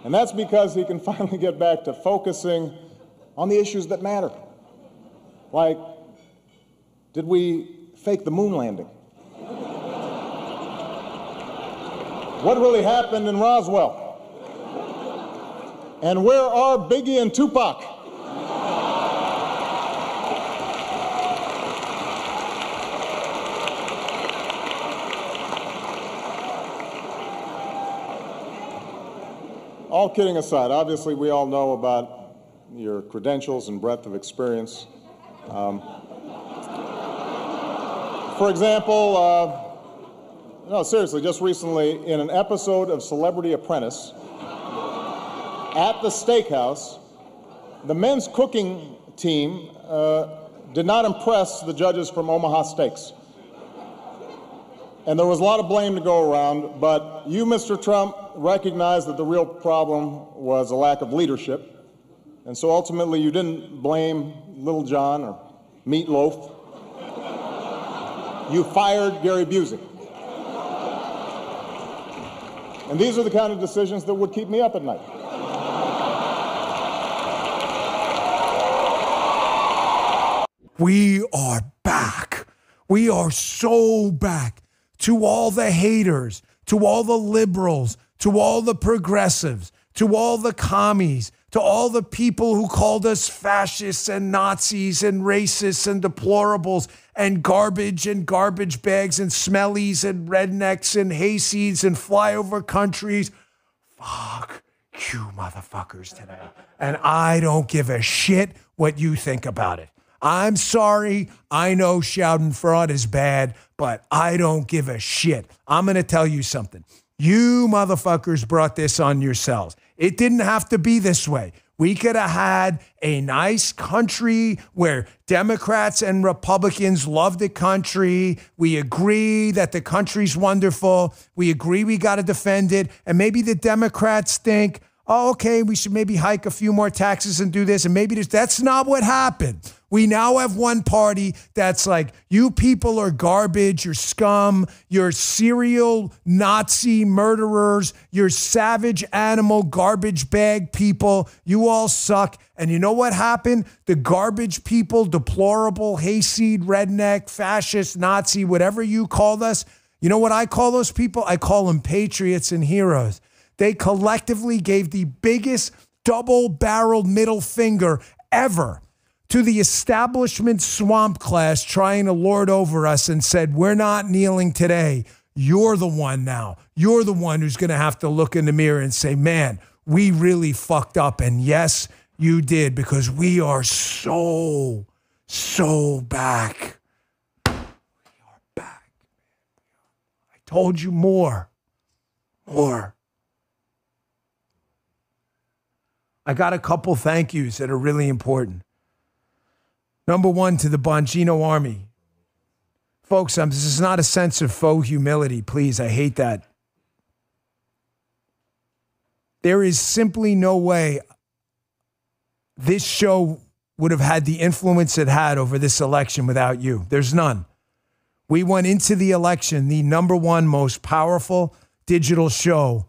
And that's because he can finally get back to focusing on the issues that matter. Like, did we fake the moon landing? What really happened in Roswell? And where are Biggie and Tupac? All kidding aside, obviously we all know about your credentials and breadth of experience. For example, no, seriously, just recently in an episode of Celebrity Apprentice at the steakhouse, the men's cooking team did not impress the judges from Omaha Steaks. And there was a lot of blame to go around, but you, Mr. Trump, recognized that the real problem was a lack of leadership. And so ultimately you didn't blame Little John or Meatloaf. You fired Gary Busey. And these are the kind of decisions that would keep me up at night. We are back. We are so back. To all the haters, to all the liberals, to all the progressives, to all the commies, to all the people who called us fascists and Nazis and racists and deplorables and garbage bags and smellies and rednecks and hayseeds and flyover countries. Fuck you motherfuckers today. And I don't give a shit what you think about it. I'm sorry. I know Schadenfreude is bad, but I don't give a shit. I'm going to tell you something. You motherfuckers brought this on yourselves. It didn't have to be this way. We could have had a nice country where Democrats and Republicans love the country. We agree that the country's wonderful. We agree we got to defend it. And maybe the Democrats think, oh, okay, we should maybe hike a few more taxes and do this. And maybe that's not what happened. We now have one party that's like, you people are garbage, you're scum, you're serial Nazi murderers, you're savage animal garbage bag people, you all suck. And you know what happened? The garbage people, deplorable, hayseed, redneck, fascist, Nazi, whatever you called us, you know what I call those people? I call them patriots and heroes. They collectively gave the biggest double-barreled middle finger ever to the establishment swamp class trying to lord over us and said, we're not kneeling today. You're the one now. You're the one who's going to have to look in the mirror and say, man, we really fucked up. And yes, you did, because we are so back. We are back. I told you more. I got a couple thank yous that are really important. Number one, to the Bongino Army. Folks, this is not a sense of faux humility. Please, I hate that. There is simply no way this show would have had the influence it had over this election without you. There's none. We went into the election the number one most powerful digital show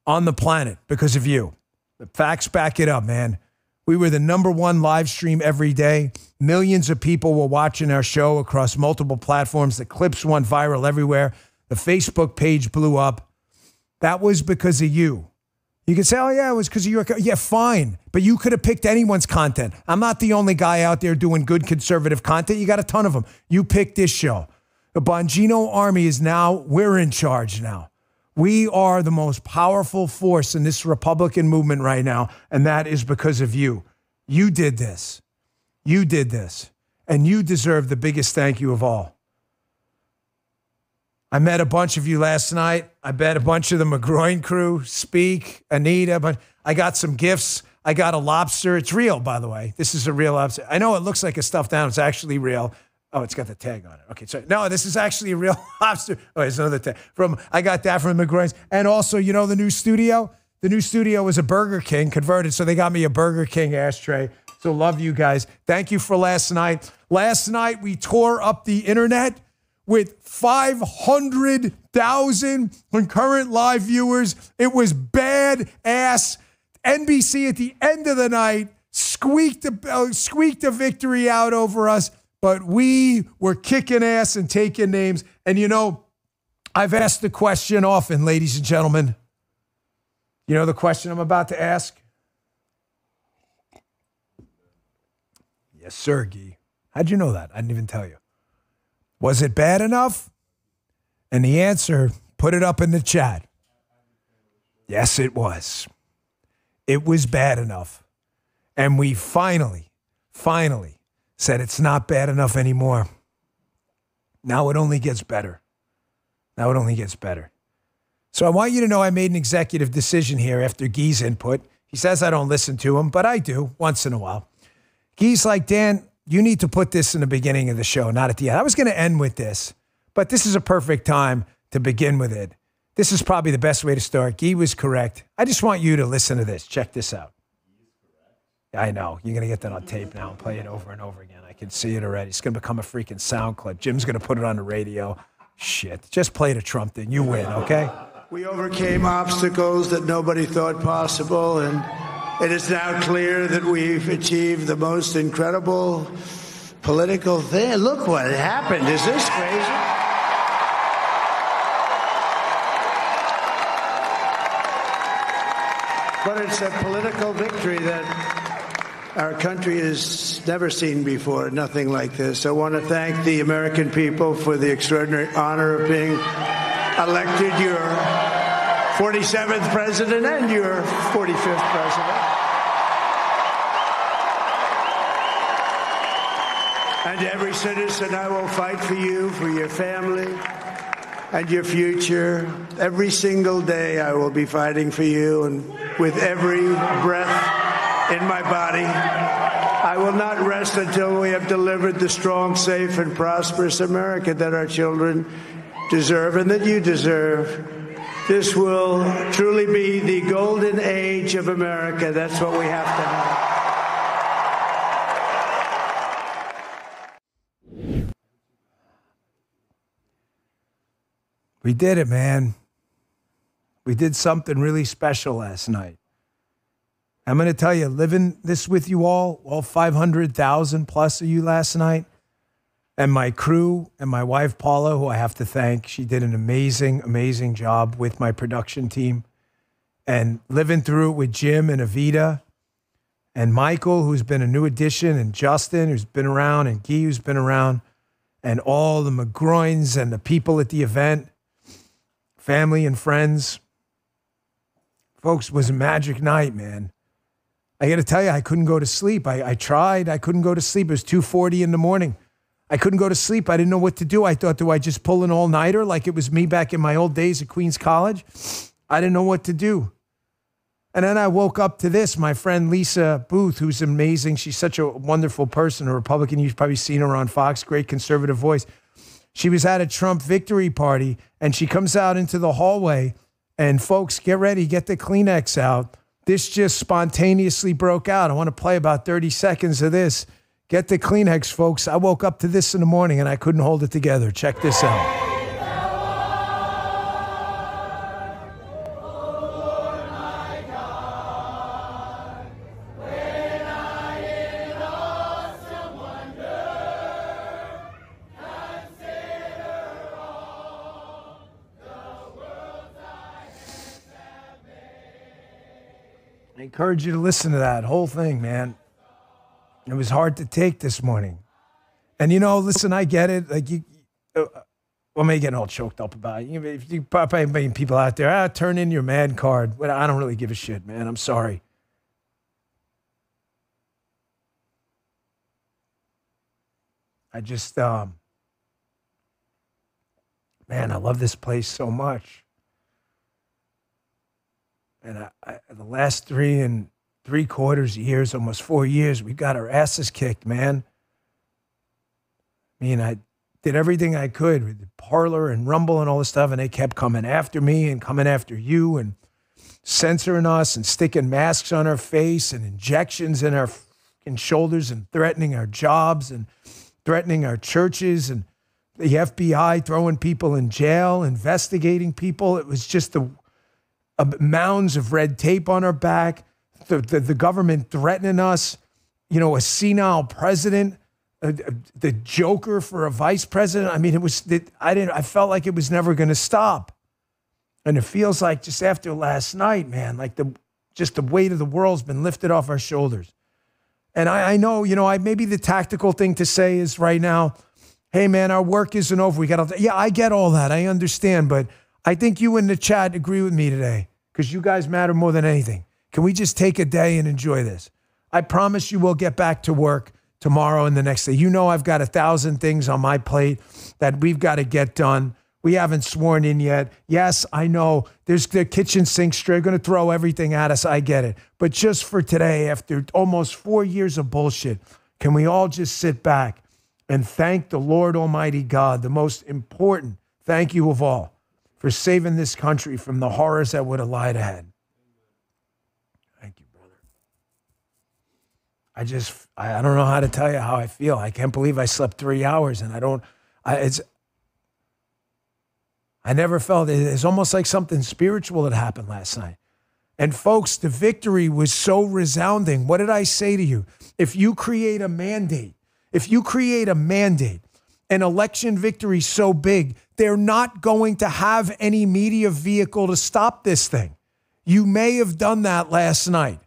on the planet because of you. The facts back it up, man. We were the number one live stream every day. Millions of people were watching our show across multiple platforms. The clips went viral everywhere. The Facebook page blew up. That was because of you. You could say, oh, yeah, it was because of your... Yeah, fine. But you could have picked anyone's content. I'm not the only guy out there doing good conservative content. You got a ton of them. You picked this show. The Bongino Army is now... We're in charge now. We are the most powerful force in this Republican movement right now, and that is because of you. You did this. You did this. And you deserve the biggest thank you of all. I met a bunch of you last night. I met a bunch of the McGroin crew, Speak, Anita, but I got some gifts. I got a lobster. It's real, by the way. This is a real lobster. I know it looks like a stuffed animal. It's actually real. Oh, it's got the tag on it. Okay, sorry. No, this is actually a real lobster. Oh, there's another tag. I got that from McGroin's. And also, you know the new studio? The new studio was a Burger King converted, so they got me a Burger King ashtray. So love you guys. Thank you for last night. Last night, we tore up the internet with 500,000 concurrent live viewers. It was badass. NBC at the end of the night squeaked a victory out over us, but we were kicking ass and taking names. And you know, I've asked the question often, ladies and gentlemen. You know the question I'm about to ask? Yes, sir, Guy. How'd you know that? I didn't even tell you. Was it bad enough? And the answer, put it up in the chat. Yes, it was. It was bad enough. And we finally said it's not bad enough anymore. Now it only gets better. Now it only gets better. So I want you to know I made an executive decision here after Guy's input. He says I don't listen to him, but I do once in a while. Guy's like, Dan, you need to put this in the beginning of the show, not at the end. I was going to end with this, but this is a perfect time to begin with it. This is probably the best way to start. Guy was correct. I just want you to listen to this. Check this out. I know. You're going to get that on tape now and play it over and over again. I can see it already. It's going to become a freaking sound clip. Jim's going to put it on the radio. Shit. Just play the Trump thing. You win, okay? We overcame obstacles that nobody thought possible, and it is now clear that we've achieved the most incredible political thing. Look what happened. Is this crazy? But it's a political victory that our country has never seen before, nothing like this. I want to thank the American people for the extraordinary honor of being elected your 47th president and your 45th president. And every citizen, I will fight for you, for your family, and your future. Every single day I will be fighting for you, and with every breath in my body, I will not rest until we have delivered the strong, safe, and prosperous America that our children deserve and that you deserve. This will truly be the golden age of America. That's what we have to have. We did it, man. We did something really special last night. I'm going to tell you, living this with you all 500,000 plus of you last night, and my crew and my wife, Paula, who I have to thank. She did an amazing, amazing job with my production team. And living through it with Jim and Evita and Michael, who's been a new addition, and Justin, who's been around, and Guy, who's been around, and all the McGroins and the people at the event, family and friends. Folks, it was a magic night, man. I got to tell you, I couldn't go to sleep. I tried. I couldn't go to sleep. It was 2:40 in the morning. I couldn't go to sleep. I didn't know what to do. I thought, do I just pull an all-nighter like it was me back in my old days at Queens College? I didn't know what to do. And then I woke up to this. My friend Lisa Booth, who's amazing. She's such a wonderful person, a Republican. You've probably seen her on Fox, great conservative voice. She was at a Trump victory party, and she comes out into the hallway, and folks, get ready, get the Kleenex out. This just spontaneously broke out. I want to play about 30 seconds of this. Get the Kleenex, folks. I woke up to this in the morning, and I couldn't hold it together. Check this out. I encourage you to listen to that whole thing, man. It was hard to take this morning. And, listen, I get it. Like, I'm getting all choked up about it. If you probably people out there, turn in your man card. Well, I don't really give a shit, man. I'm sorry. I just, man, I love this place so much. And the last 3 3/4 years, almost 4 years, we got our asses kicked, man. I mean, I did everything I could with the Parler and Rumble and all this stuff, and they kept coming after me and coming after you and censoring us and sticking masks on our face and injections in our fucking shoulders and threatening our jobs and threatening our churches and the FBI throwing people in jail, investigating people. It was just the mounds of red tape on our back, the government threatening us, a senile president, the joker for a vice president. I mean, I felt like it was never going to stop. And it feels like just after last night, man, like the weight of the world's been lifted off our shoulders. And I know, maybe the tactical thing to say is right now, hey, man, our work isn't over. Yeah, I get all that. I understand. But I think you in the chat agree with me today because you guys matter more than anything. Can we just take a day and enjoy this? I promise you we'll get back to work tomorrow and the next day. I've got 1,000 things on my plate that we've got to get done. We haven't sworn in yet. Yes, I know there's the kitchen sink straight going to throw everything at us. I get it. But just for today, after almost 4 years of bullshit, can we all just sit back and thank the Lord Almighty God, the most important thank you of all, for saving this country from the horrors that would have lied ahead. Thank you, brother. I don't know how to tell you how I feel. I can't believe I slept 3 hours and I never felt it. It's almost like something spiritual that happened last night. And folks, the victory was so resounding. What did I say to you? If you create a mandate, an election victory so big, they're not going to have any media vehicle to stop this thing. You may have done that last night.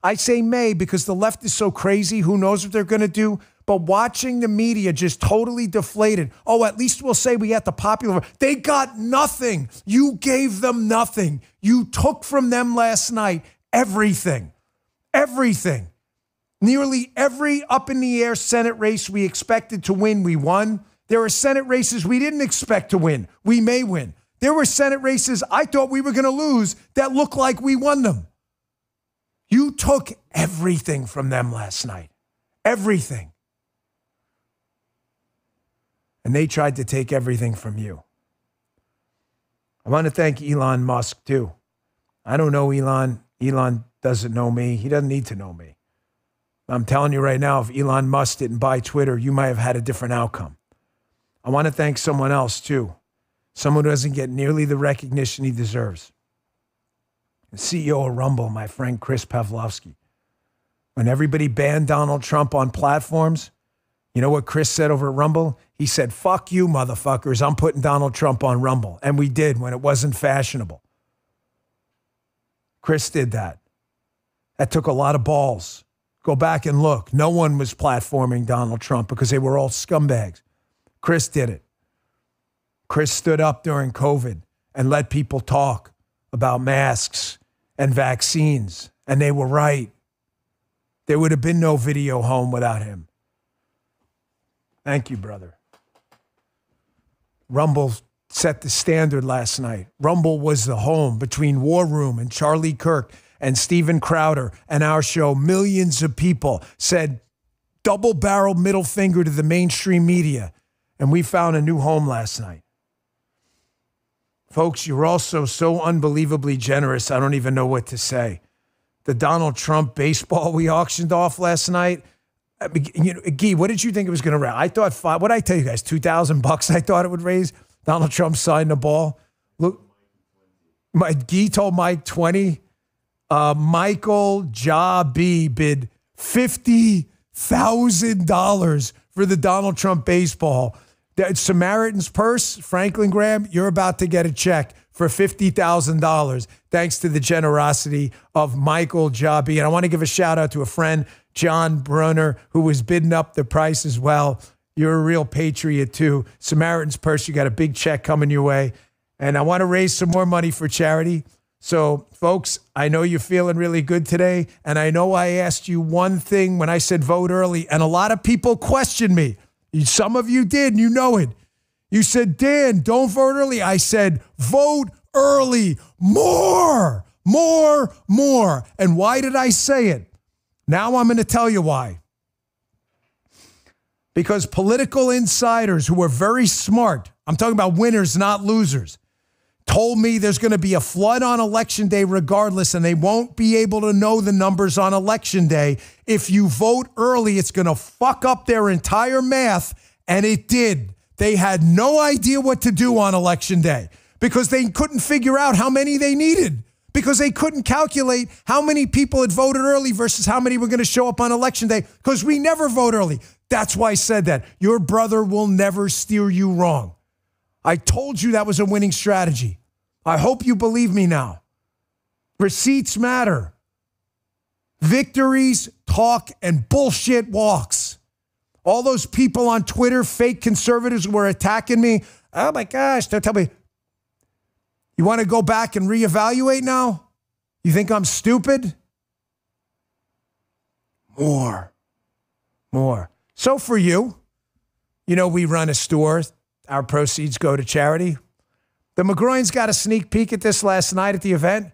I say may because the left is so crazy. Who knows what they're going to do? But watching the media just totally deflated. Oh, at least we'll say we got the popular. They got nothing. You gave them nothing. You took from them last night everything. Everything. Nearly every up-in-the-air Senate race we expected to win, we won. There are Senate races we didn't expect to win. We may win. There were Senate races I thought we were going to lose that looked like we won them. You took everything from them last night. Everything. And they tried to take everything from you. I want to thank Elon Musk, too. I don't know Elon. Elon doesn't know me. He doesn't need to know me. I'm telling you right now, if Elon Musk didn't buy Twitter, you might have had a different outcome. I want to thank someone else, too. Someone who doesn't get nearly the recognition he deserves. The CEO of Rumble, my friend Chris Pavlovsky. When everybody banned Donald Trump on platforms, you know what Chris said over at Rumble? He said, fuck you, motherfuckers. I'm putting Donald Trump on Rumble. And we did when it wasn't fashionable. Chris did that. That took a lot of balls. Go back and look. No one was platforming Donald Trump because they were all scumbags. Chris did it. Chris stood up during COVID and let people talk about masks and vaccines. And they were right. There would have been no video home without him. Thank you, brother. Rumble set the standard last night. Rumble was the home between War Room and Charlie Kirk and Steven Crowder and our show. Millions of people said double-barrel middle finger to the mainstream media. And we found a new home last night. Folks, you're also so unbelievably generous, I don't even know what to say. The Donald Trump baseball we auctioned off last night, Guy, what did you think it was going to raise? I thought what did I tell you guys? $2,000 I thought it would raise. Donald Trump signed the ball. Look, Guy told Mike 20. Michael Jabi bid $50,000 for the Donald Trump baseball. Samaritan's Purse, Franklin Graham, you're about to get a check for $50,000 thanks to the generosity of Michael Jobby. And I want to give a shout out to a friend, John Brunner, who was bidding up the price as well. You're a real patriot too. Samaritan's Purse, you got a big check coming your way. And I want to raise some more money for charity. So, folks, I know you're feeling really good today. And I know I asked you one thing when I said vote early. And a lot of people questioned me. Some of you did, and you know it. You said, Dan, don't vote early. I said, vote early. More. And why did I say it? Now I'm going to tell you why. Because political insiders who are very smart, I'm talking about winners, not losers, told me there's going to be a flood on Election Day regardless, and they won't be able to know the numbers on Election Day. If you vote early, it's going to fuck up their entire math, and it did. They had no idea what to do on Election Day because they couldn't figure out how many they needed, because they couldn't calculate how many people had voted early versus how many were going to show up on Election Day, because we never vote early. That's why I said that. Your brother will never steer you wrong. I told you that was a winning strategy. I hope you believe me now. Receipts matter. Victories talk and bullshit walks. All those people on Twitter, fake conservatives who were attacking me. Oh my gosh, don't tell me. You want to go back and reevaluate now? You think I'm stupid? More. So for you, we run a store. Our proceeds go to charity. The McGroins got a sneak peek at this last night at the event,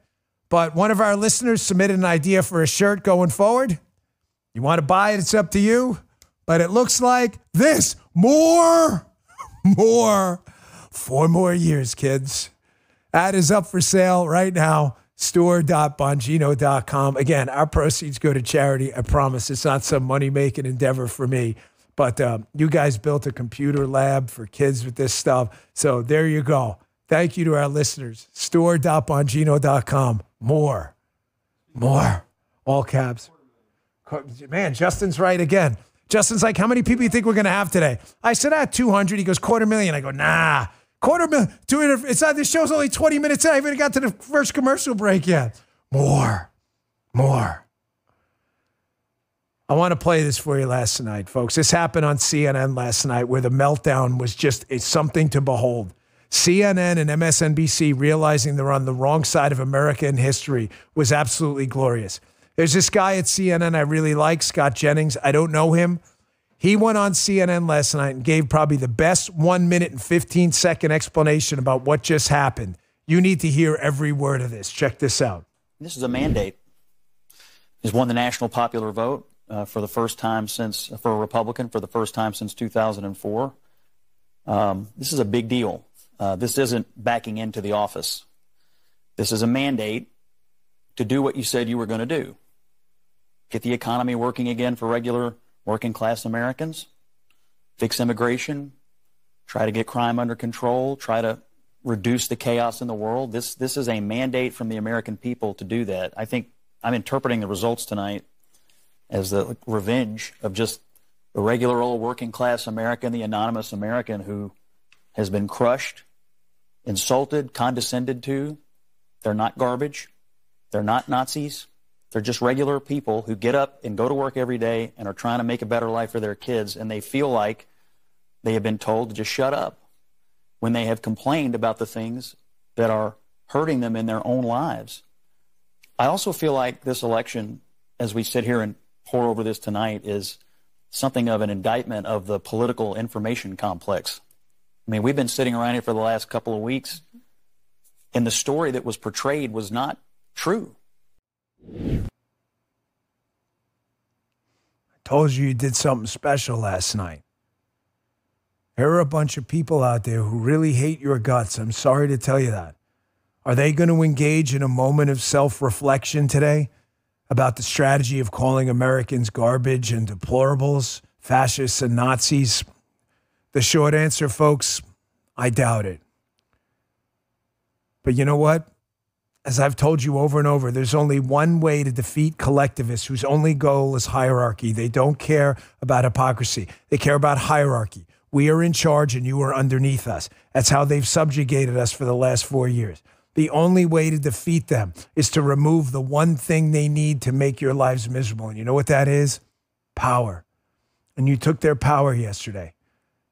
but one of our listeners submitted an idea for a shirt going forward. You want to buy it, it's up to you, but it looks like this. More. 4 more years, kids. That is up for sale right now. Store.bongino.com. Again, our proceeds go to charity. I promise it's not some money-making endeavor for me. But you guys built a computer lab for kids with this stuff. So there you go. Thank you to our listeners. Store.bongino.com. More. All caps. Man, Justin's right again. Justin's like, how many people do you think we're going to have today? I said, 200. He goes, 250,000. I go, nah. 250,000. 200. It's not, this show's only 20 minutes in. I haven't even got to the first commercial break yet. More. I want to play this for you last night, folks. This happened on CNN last night, where the meltdown was just something to behold. CNN and MSNBC realizing they're on the wrong side of America in history was absolutely glorious. There's this guy at CNN I really like, Scott Jennings. I don't know him. He went on CNN last night and gave probably the best 1 minute and 15-second explanation about what just happened. You need to hear every word of this. Check this out. This is a mandate. He's won the national popular vote for the first time for a Republican, for the first time since 2004. This is a big deal. This isn't backing into the office. This is a mandate to do what you said you were going to do. Get the economy working again for regular working class Americans, fix immigration, try to get crime under control, try to reduce the chaos in the world. This is a mandate from the American people to do that. I think I'm interpreting the results tonight as the revenge of just the regular old working class American, the anonymous American who has been crushed, insulted, condescended to. They're not garbage. They're not Nazis. They're just regular people who get up and go to work every day and are trying to make a better life for their kids, and they feel like they have been told to just shut up when they have complained about the things that are hurting them in their own lives. I also feel like this election, as we sit here and pour over this tonight, is something of an indictment of the political information complex. I mean, we've been sitting around here for the last couple of weeks, and the story that was portrayed was not true. I told you did something special last night. There are a bunch of people out there who really hate your guts. I'm sorry to tell you that. Are they going to engage in a moment of self-reflection today about the strategy of calling Americans garbage and deplorables, fascists and Nazis? The short answer, folks, I doubt it. But you know what? As I've told you over and over, there's only one way to defeat collectivists whose only goal is hierarchy. They don't care about hypocrisy. They care about hierarchy. We are in charge and you are underneath us. That's how they've subjugated us for the last 4 years. The only way to defeat them is to remove the one thing they need to make your lives miserable. And you know what that is? Power. And you took their power yesterday.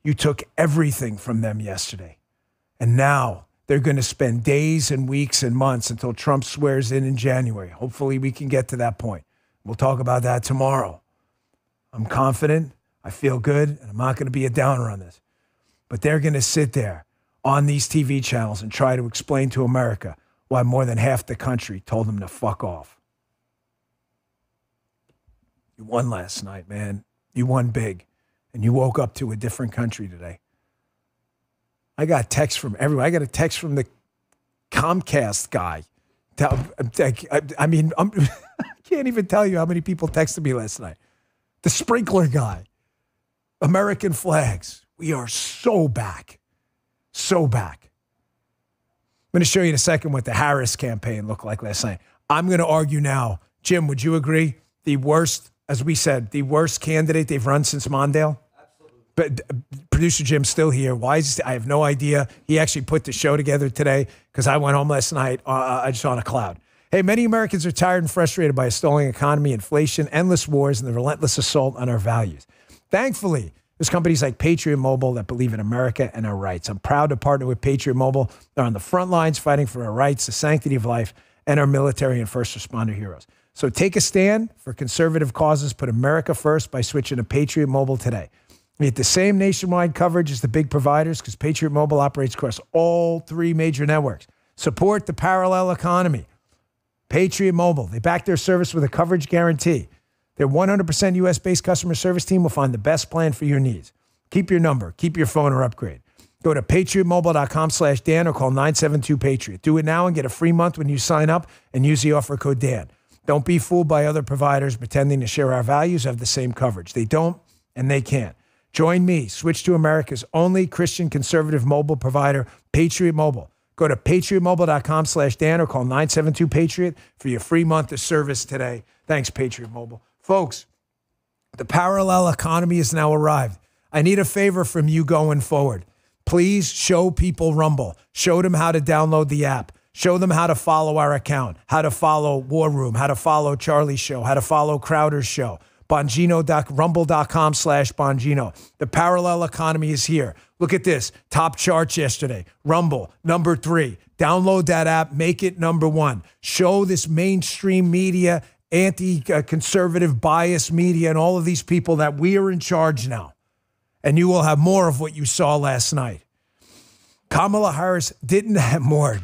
You took everything from them yesterday. And now they're going to spend days and weeks and months until Trump swears in January. Hopefully we can get to that point. We'll talk about that tomorrow. I'm confident. I feel good. And I'm not going to be a downer on this. But they're going to sit there on these TV channels and try to explain to America why more than half the country told them to fuck off. You won last night, man. You won big. And you woke up to a different country today. I got texts from everyone. I got a text from the Comcast guy. I mean, I can't even tell you how many people texted me last night. The sprinkler guy. American flags. We are so back. So back. I'm going to show you in a second what the Harris campaign looked like last night. I'm going to argue now. Jim, would you agree? The worst, as we said, the worst candidate they've run since Mondale? Absolutely. But producer Jim's still here. Why is I have no idea. He actually put the show together today because I went home last night just on a cloud. Hey, many Americans are tired and frustrated by a stalling economy, inflation, endless wars, and the relentless assault on our values. Thankfully, there's companies like Patriot Mobile that believe in America and our rights. I'm proud to partner with Patriot Mobile. They're on the front lines fighting for our rights, the sanctity of life, and our military and first responder heroes. So take a stand for conservative causes. Put America first by switching to Patriot Mobile today. We get the same nationwide coverage as the big providers because Patriot Mobile operates across all 3 major networks. Support the parallel economy. Patriot Mobile, they back their service with a coverage guarantee. Their 100% U.S.-based customer service team will find the best plan for your needs. Keep your number. Keep your phone or upgrade. Go to patriotmobile.com/Dan or call 972-PATRIOT. Do it now and get a free month when you sign up and use the offer code Dan. Don't be fooled by other providers pretending to share our values have the same coverage. They don't, and they can't. Join me. Switch to America's only Christian conservative mobile provider, Patriot Mobile. Go to patriotmobile.com/Dan or call 972-PATRIOT for your free month of service today. Thanks, Patriot Mobile. Folks, the parallel economy has now arrived. I need a favor from you going forward. Please show people Rumble. Show them how to download the app. Show them how to follow our account, how to follow War Room, how to follow Charlie's show, how to follow Crowder's show. Rumble.com/Bongino. The parallel economy is here. Look at this. Top charts yesterday. Rumble, number 3. Download that app. Make it number 1. Show this mainstream media, anti-conservative bias media, and all of these people that we are in charge now. And you will have more of what you saw last night. Kamala Harris didn't have more.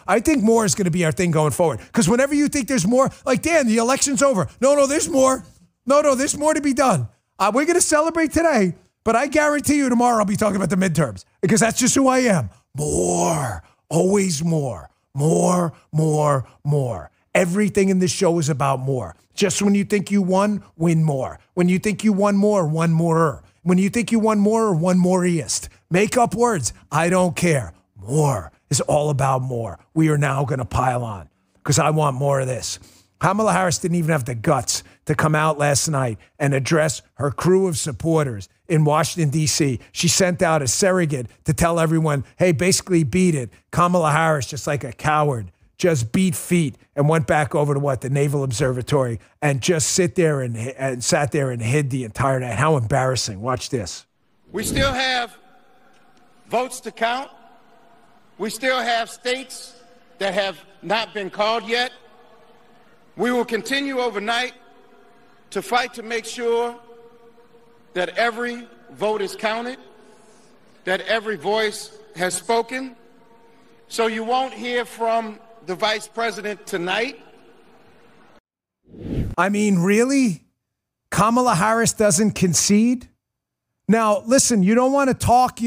I think more is going to be our thing going forward. Because whenever you think there's more, like, Dan, the election's over. No, there's more. No, there's more to be done. We're going to celebrate today, but I guarantee you tomorrow I'll be talking about the midterms because that's just who I am. More. Always more. More. Everything in this show is about more. Just when you think you won, win more. When you think you won more, one more. When you think you won more, one more-east. Make up words. I don't care. More is all about more. We are now going to pile on because I want more of this. Kamala Harris didn't even have the guts to come out last night and address her crew of supporters in Washington, D.C. She sent out a surrogate to tell everyone, hey, basically beat it. Kamala Harris, just like a coward, just beat feet and went back over to the Naval Observatory and just sat there and hid the entire night. How embarrassing. Watch this. We still have votes to count. We still have states that have not been called yet. We will continue overnight to fight to make sure that every vote is counted, that every voice has spoken. So you won't hear from the vice president tonight. I mean, really? Kamala Harris doesn't concede? Now, listen, you don't want to talk,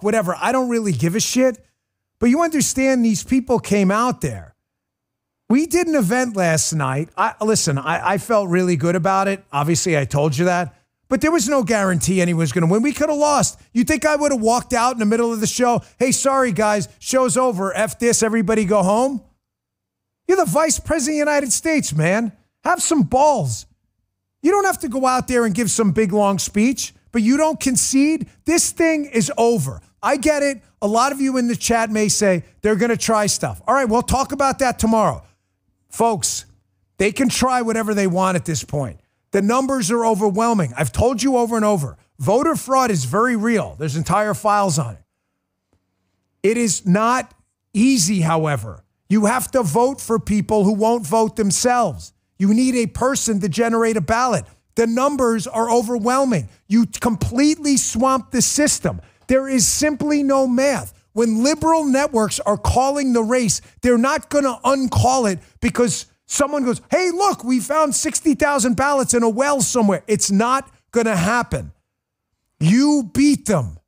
whatever. I don't really give a shit. But you understand these people came out there. We did an event last night. I felt really good about it. Obviously, I told you that. But there was no guarantee anyone was going to win. We could have lost. You think I would have walked out in the middle of the show? Hey, sorry, guys, show's over. F this, everybody go home? You're the vice president of the United States, man. Have some balls. You don't have to go out there and give some big, long speech, but you don't concede. This thing is over. I get it. A lot of you in the chat may say they're going to try stuff. All right, we'll talk about that tomorrow. Folks, they can try whatever they want at this point. The numbers are overwhelming. I've told you over and over. Voter fraud is very real. There's entire files on it. It is not easy, however. You have to vote for people who won't vote themselves. You need a person to generate a ballot. The numbers are overwhelming. You completely swamp the system. There is simply no math. When liberal networks are calling the race, they're not going to uncall it because someone goes, hey, look, we found 60,000 ballots in a well somewhere. It's not going to happen. You beat them.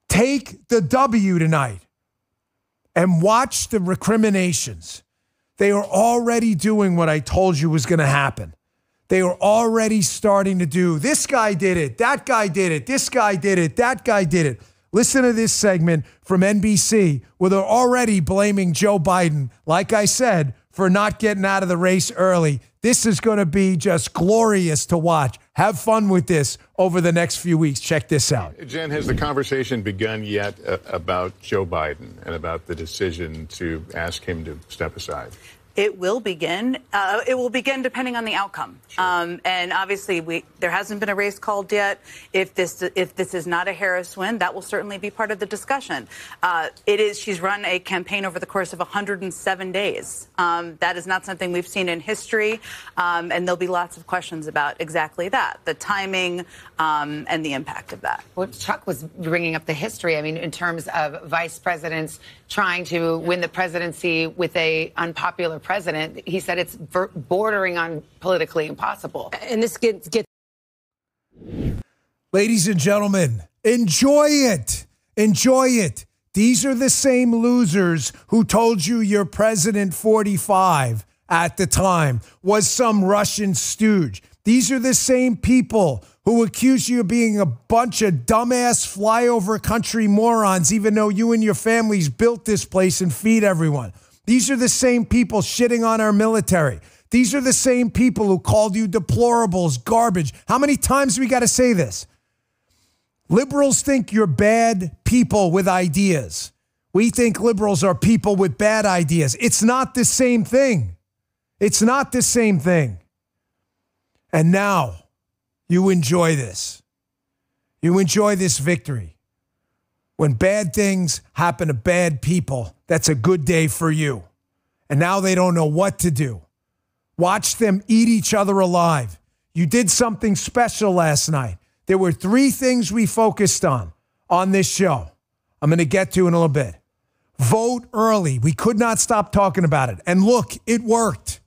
Take the W tonight and watch the recriminations. They are already doing what I told you was going to happen. They are already starting to do, this guy did it, that guy did it, this guy did it, that guy did it. Listen to this segment from NBC where they're already blaming Joe Biden, like I said, for not getting out of the race early. This is going to be just glorious to watch. Have fun with this over the next few weeks. Check this out. Jen, has the conversation begun yet about Joe Biden and about the decision to ask him to step aside? It will begin. It will begin depending on the outcome. Sure. And obviously, there hasn't been a race called yet. If this is not a Harris win, that will certainly be part of the discussion. It is. She's run a campaign over the course of 107 days. That is not something we've seen in history. And there'll be lots of questions about exactly that, the timing and the impact of that. Well, Chuck was bringing up the history. I mean, in terms of vice presidents trying to win the presidency with a unpopular president, he said it's bordering on politically impossible. And this gets. Ladies and gentlemen, enjoy it. Enjoy it. These are the same losers who told you your President 45 at the time was some Russian stooge. These are the same people who accuse you of being a bunch of dumbass flyover country morons, even though you and your families built this place and feed everyone. These are the same people shitting on our military. These are the same people who called you deplorables, garbage. How many times do we got to say this? Liberals think you're bad people with ideas. We think liberals are people with bad ideas. It's not the same thing. It's not the same thing. And now you enjoy this. You enjoy this victory. When bad things happen to bad people, that's a good day for you. And now they don't know what to do. Watch them eat each other alive. You did something special last night. There were 3 things we focused on this show. I'm going to get to in a little bit. Vote early. We could not stop talking about it. And look, it worked.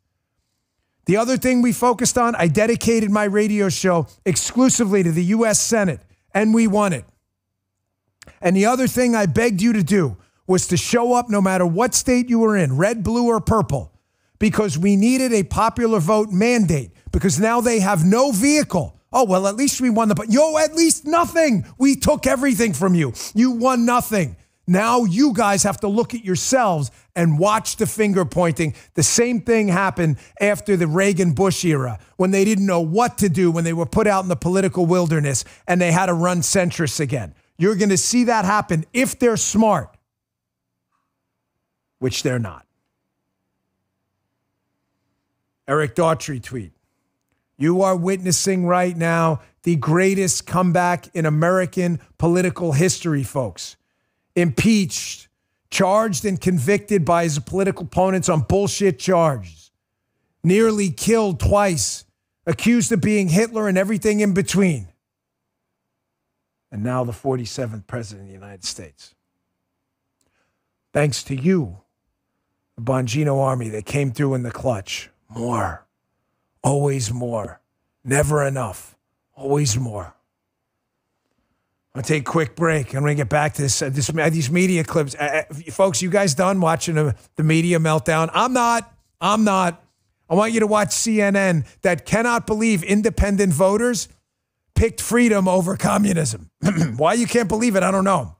The other thing we focused on, I dedicated my radio show exclusively to the U.S. Senate, and we won it. And the other thing I begged you to do was to show up no matter what state you were in, red, blue, or purple, because we needed a popular vote mandate, because now they have no vehicle. Oh, well, at least we won at least nothing. We took everything from you. You won nothing. Now you guys have to look at yourselves and watch the finger pointing. The same thing happened after the Reagan-Bush era, when they didn't know what to do, when they were put out in the political wilderness and they had to run centrists again. You're going to see that happen if they're smart, which they're not. Eric Daughtry tweet. You are witnessing right now the greatest comeback in American political history, folks. Impeached, charged and convicted by his political opponents on bullshit charges. Nearly killed twice, accused of being Hitler and everything in between. And now the 47th president of the United States. Thanks to you, the Bongino army that came through in the clutch. More. Always more. Never enough. Always more. I'll take a quick break. I'm going to get back to these media clips. Folks, you guys done watching the media meltdown? I'm not. I want you to watch CNN that cannot believe independent voters picked freedom over communism. Why you can't believe it, I don't know.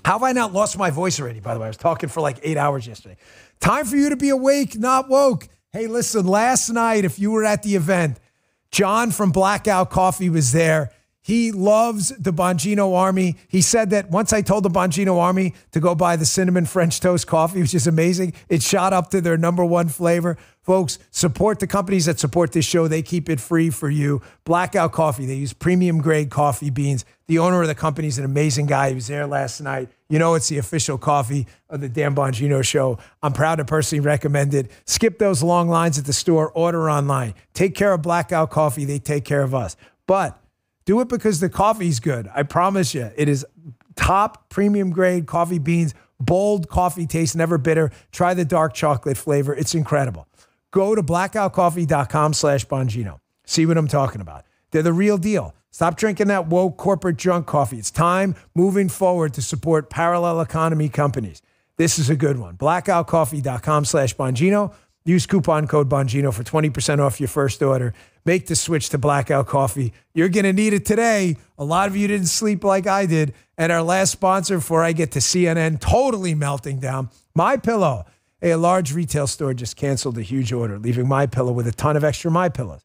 How have I not lost my voice already, by the way? I was talking for like 8 hours yesterday. Time for you to be awake, not woke. Hey, listen, last night, if you were at the event, John from Blackout Coffee was there. He loves the Bongino Army. He said that once I told the Bongino Army to go buy the cinnamon French toast coffee, which is amazing, it shot up to their #1 flavor. Folks, support the companies that support this show. They keep it free for you. Blackout Coffee. They use premium grade coffee beans. The owner of the company is an amazing guy. He was there last night. You know it's the official coffee of the Dan Bongino Show. I'm proud to personally recommend it. Skip those long lines at the store. Order online. Take care of Blackout Coffee. They take care of us. But do it because the coffee's good. I promise you. It is top premium grade coffee beans. Bold coffee taste, never bitter. Try the dark chocolate flavor. It's incredible. Go to blackoutcoffee.com/Bongino. See what I'm talking about. They're the real deal. Stop drinking that woke corporate junk coffee. It's time moving forward to support parallel economy companies. This is a good one. Blackoutcoffee.com/Bongino. Use coupon code Bongino for 20% off your first order. Make the switch to Blackout Coffee. You're going to need it today. A lot of you didn't sleep like I did. And our last sponsor before I get to CNN, totally melting down, MyPillow. Hey, a large retail store just canceled a huge order, leaving MyPillow with a ton of extra MyPillows.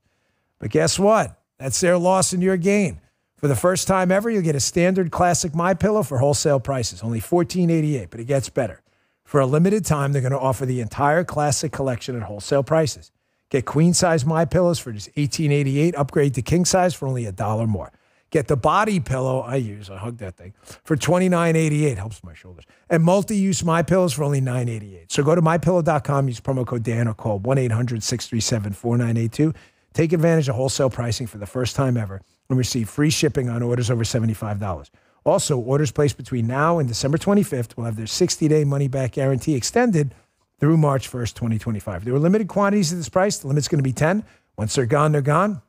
But guess what? That's their loss and your gain. For the first time ever, you'll get a standard classic MyPillow for wholesale prices, only $14.88, but it gets better. For a limited time, they're going to offer the entire classic collection at wholesale prices. Get queen-size MyPillows for just $18.88. Upgrade to king-size for only $1 more. Get the body pillow I hug that thing, for $29.88. Helps my shoulders. And multi-use MyPillows for only $9.88. So go to MyPillow.com, use promo code Dan, or call 1-800-637-4982. Take advantage of wholesale pricing for the first time ever and receive free shipping on orders over $75. Also, orders placed between now and December 25th will have their 60-day money-back guarantee extended through March 1st, 2025. There were limited quantities at this price. The limit's going to be 10. Once they're gone, they're gone.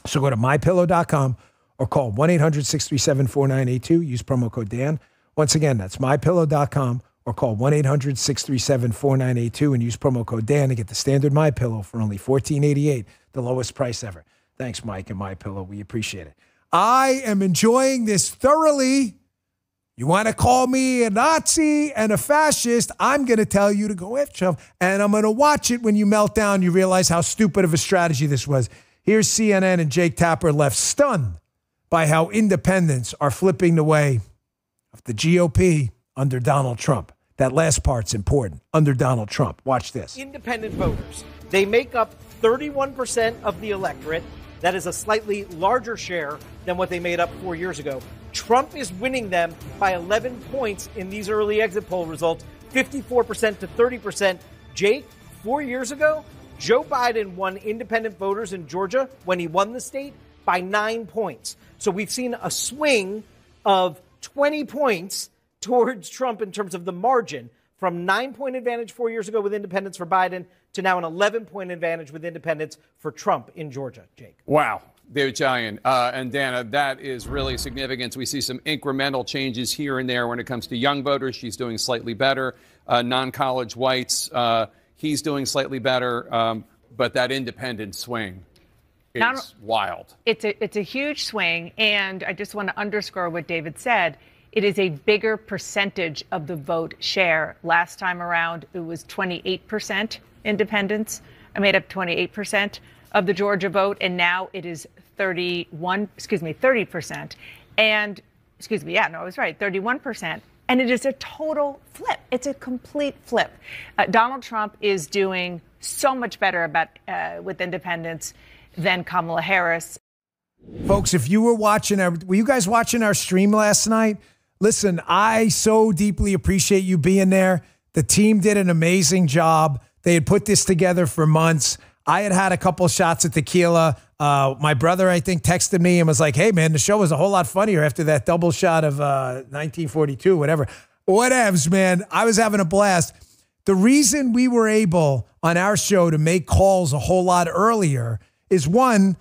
So go to MyPillow.com or call 1-800-637-4982. Use promo code Dan. Once again, that's MyPillow.com or call 1-800-637-4982 and use promo code Dan to get the standard MyPillow for only $14.88, the lowest price ever. Thanks, Mike and MyPillow. We appreciate it. I am enjoying this thoroughly. You want to call me a Nazi and a fascist, I'm going to tell you to go F yourself, and I'm going to watch it when you melt down. You realize how stupid of a strategy this was. Here's CNN and Jake Tapper left stunned by how independents are flipping the way of the GOP under Donald Trump. That last part's important. Under Donald Trump. Watch this. Independent voters. They make up 31% of the electorate. That is a slightly larger share than what they made up 4 years ago. Trump is winning them by 11 points in these early exit poll results, 54% to 30%. Jake, 4 years ago, Joe Biden won independent voters in Georgia when he won the state by 9 points. So we've seen a swing of 20 points towards Trump in terms of the margin, from 9-point advantage 4 years ago with independents for Biden to now an 11-point advantage with independents for Trump in Georgia. Jake. Wow. David Chalian and Dana, that is really significant. We see some incremental changes here and there when it comes to young voters. She's doing slightly better. Non-college whites, he's doing slightly better. But that independent swing is wild. It's a huge swing. And I just want to underscore what David said. It is a bigger percentage of the vote share. Last time around, it was 28% independents. I made up 28% of the Georgia vote, and now it is 30%. And, I was right, 31%. And it is a total flip. It's a complete flip. Donald Trump is doing so much better with independents than Kamala Harris. Folks, if you were were you guys watching our stream last night? Listen, I so deeply appreciate you being there. The team did an amazing job. They had put this together for months. I had a couple shots of tequila. My brother, I think, texted me and was like, hey, man, the show was a whole lot funnier after that double shot of 1942, whatever. Whatevs, man. I was having a blast. The reason we were able on our show to make calls a whole lot earlier is, one,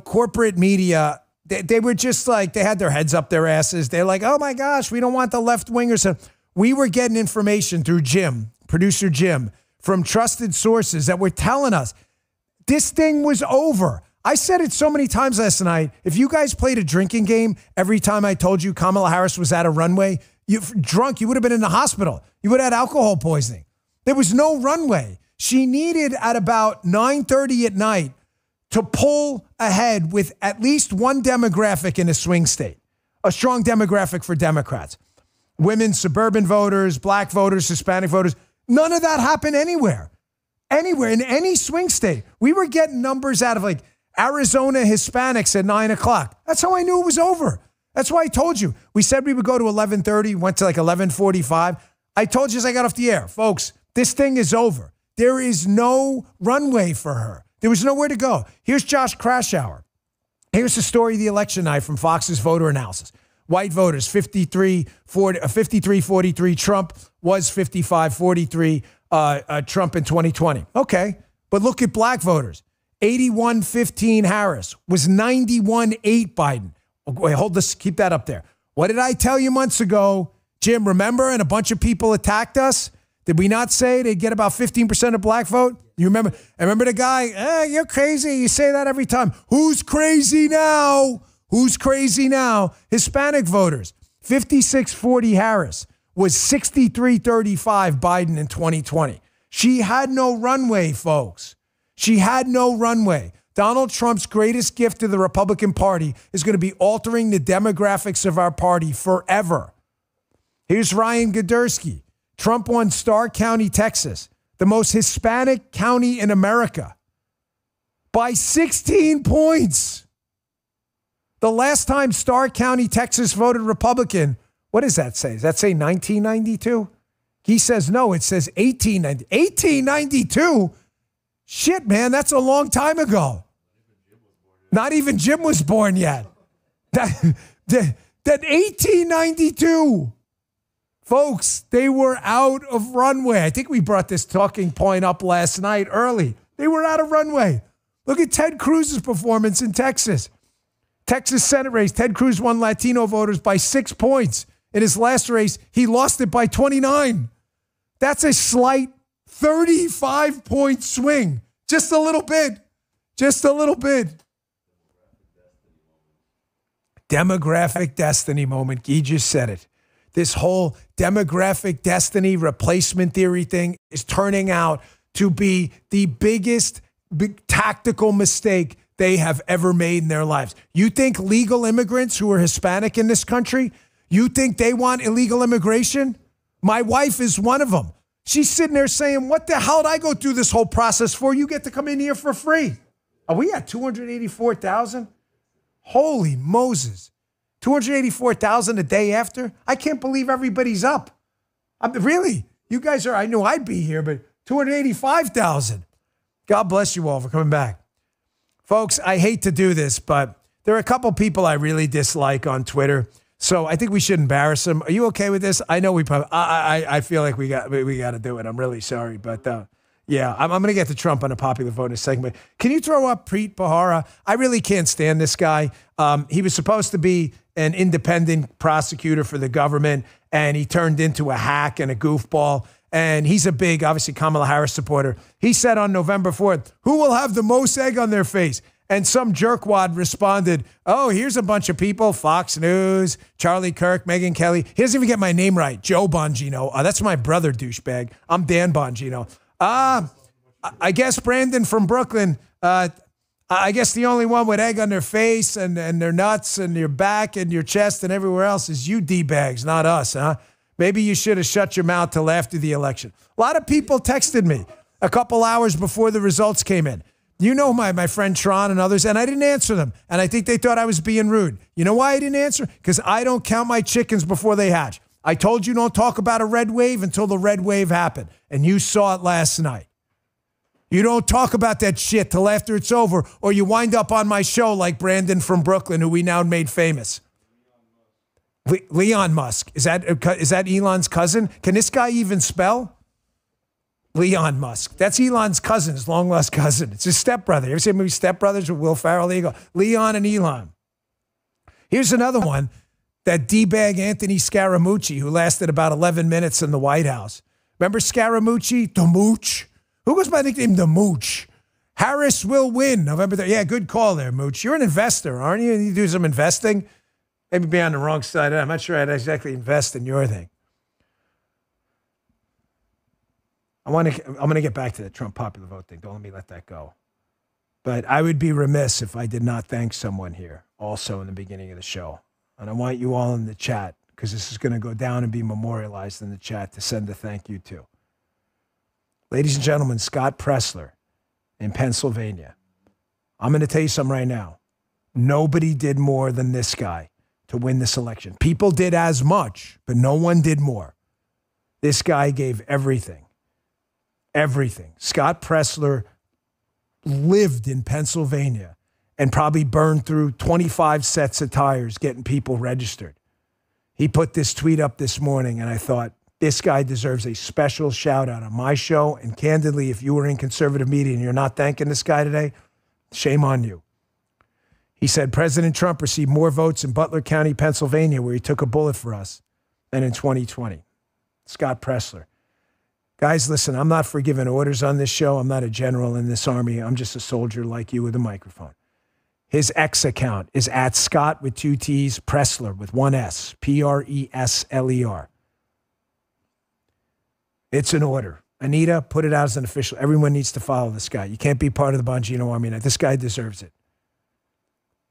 corporate media, they were just like, they had their heads up their asses. They're like, oh, my gosh, we don't want the left wingers. We were getting information through Jim, producer Jim, from trusted sources that were telling us this thing was over. I said it so many times last night. If you guys played a drinking game every time I told you Kamala Harris was at a runway, you would have been in the hospital. You would have had alcohol poisoning. There was no runway. She needed at about 9:30 at night to pull ahead with at least one demographic in a swing state, a strong demographic for Democrats. Women, suburban voters, black voters, Hispanic voters. None of that happened anywhere. Anywhere, in any swing state. We were getting numbers out of like Arizona Hispanics at 9 o'clock. That's how I knew it was over. That's why I told you. We said we would go to 11:30, went to like 11:45. I told you as I got off the air, folks, this thing is over. There is no runway for her. There was nowhere to go. Here's Josh Krashour. Here's the story of the election night from Fox's voter analysis. White voters, 53-43. Trump was 55-43 Trump in 2020. Okay, but look at black voters. 81-15 Harris was 91-8 Biden. Wait, hold this, keep that up there. What did I tell you months ago? Jim, remember? And a bunch of people attacked us. Did we not say they'd get about 15% of black vote? You remember? I remember the guy, you're crazy. You say that every time. Who's crazy now? Who's crazy now? Hispanic voters. 56-40 Harris was 63-35 Biden in 2020. She had no runway, folks. She had no runway. Donald Trump's greatest gift to the Republican Party is going to be altering the demographics of our party forever. Here's Ryan Godersky. Trump won Starr County, Texas, the most Hispanic county in America, by 16 points. The last time Starr County, Texas voted Republican, what does that say? Does that say 1992? He says no, it says 1890. 1892? Shit, man, that's a long time ago. Not even Jim was born yet. That 1892. Folks, they were out of runway. I think we brought this talking point up last night early. They were out of runway. Look at Ted Cruz's performance in Texas. Texas Senate race, Ted Cruz won Latino voters by 6 points. In his last race, he lost it by 29. That's a slight 35-point swing. Just a little bit. Just a little bit. Demographic destiny moment. Guy just said it. This whole demographic destiny replacement theory thing is turning out to be the biggest tactical mistake they have ever made in their lives. You think legal immigrants who are Hispanic in this country, you think they want illegal immigration? My wife is one of them. She's sitting there saying, what the hell did I go through this whole process for? You get to come in here for free. Are we at 284,000? Holy Moses. 284,000 a day after? I can't believe everybody's up. Really? You guys are, I knew I'd be here, but 285,000. God bless you all for coming back. Folks, I hate to do this, but there are a couple people I really dislike on Twitter. So I think we should embarrass them. Are you okay with this? I know we probably, I feel like we got to do it. I'm really sorry. But yeah, I'm going to get to Trump on a popular vote in a segment. Can you throw up Preet Bharara? I really can't stand this guy. He was supposed to be an independent prosecutor for the government, and he turned into a hack and a goofball. And he's a big, obviously, Kamala Harris supporter. He said on November 4th, who will have the most egg on their face? And some jerkwad responded, oh, here's a bunch of people, Fox News, Charlie Kirk, Megyn Kelly. He doesn't even get my name right, Joe Bongino. That's my brother, douchebag. I'm Dan Bongino. I guess Brandon from Brooklyn, I guess the only one with egg on their face and their nuts and your back and your chest and everywhere else is you D-bags, not us, huh? Maybe you should have shut your mouth till after the election. A lot of people texted me a couple hours before the results came in. You know my friend Tron and others, and I didn't answer them. And I think they thought I was being rude. You know why I didn't answer? Because I don't count my chickens before they hatch. I told you don't talk about a red wave until the red wave happened. And you saw it last night. You don't talk about that shit till after it's over, or you wind up on my show like Brandon from Brooklyn, who we now made famous. Leon Musk. Is that Elon's cousin? Can this guy even spell? Leon Musk. That's Elon's cousin, his long-lost cousin. It's his stepbrother. You ever seen the movie Step Brothers with Will Ferrell? There you go. Leon and Elon. Here's another one. That D-bag Anthony Scaramucci, who lasted about 11 minutes in the White House. Remember Scaramucci? The Mooch. Who goes by the nickname The Mooch? Harris will win November 3rd. Yeah, good call there, Mooch. You're an investor, aren't you? You do some investing? Maybe be on the wrong side. I'm not sure I'd exactly invest in your thing. I'm going to get back to the Trump popular vote thing. Don't let me let that go. But I would be remiss if I did not thank someone here also in the beginning of the show. And I want you all in the chat, because this is going to go down and be memorialized in the chat, to send a thank you to. Ladies and gentlemen, Scott Pressler in Pennsylvania. I'm going to tell you something right now. Nobody did more than this guy to win this election. People did as much, but no one did more. This guy gave everything. Everything. Scott Pressler lived in Pennsylvania and probably burned through 25 sets of tires getting people registered. He put this tweet up this morning, and I thought, this guy deserves a special shout out on my show. And candidly, if you were in conservative media and you're not thanking this guy today, shame on you. He said President Trump received more votes in Butler County, Pennsylvania, where he took a bullet for us, than in 2020. Scott Pressler. Guys, listen, I'm not for giving orders on this show. I'm not a general in this army. I'm just a soldier like you with a microphone. His X account is at Scott with 2 T's, Pressler with 1 S, Presler. It's an order. Anita, put it out as an official. Everyone needs to follow this guy. You can't be part of the Bongino Army now. This guy deserves it.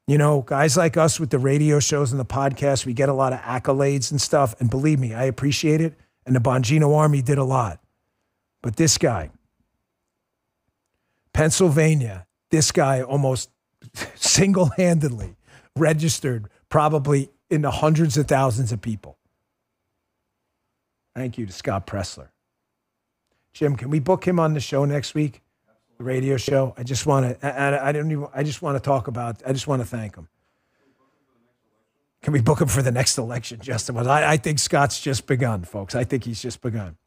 You know, guys like us with the radio shows and the podcast, we get a lot of accolades and stuff. And believe me, I appreciate it. And the Bongino Army did a lot. But this guy, Pennsylvania, this guy almost single-handedly registered probably in the hundreds of thousands of people. Thank you to Scott Pressler. Jim, can we book him on the show next week? The radio show? I just want to, I just want to talk about, I just want to thank him. Can we book him for the next election, Justin? I think Scott's just begun, folks. I think he's just begun.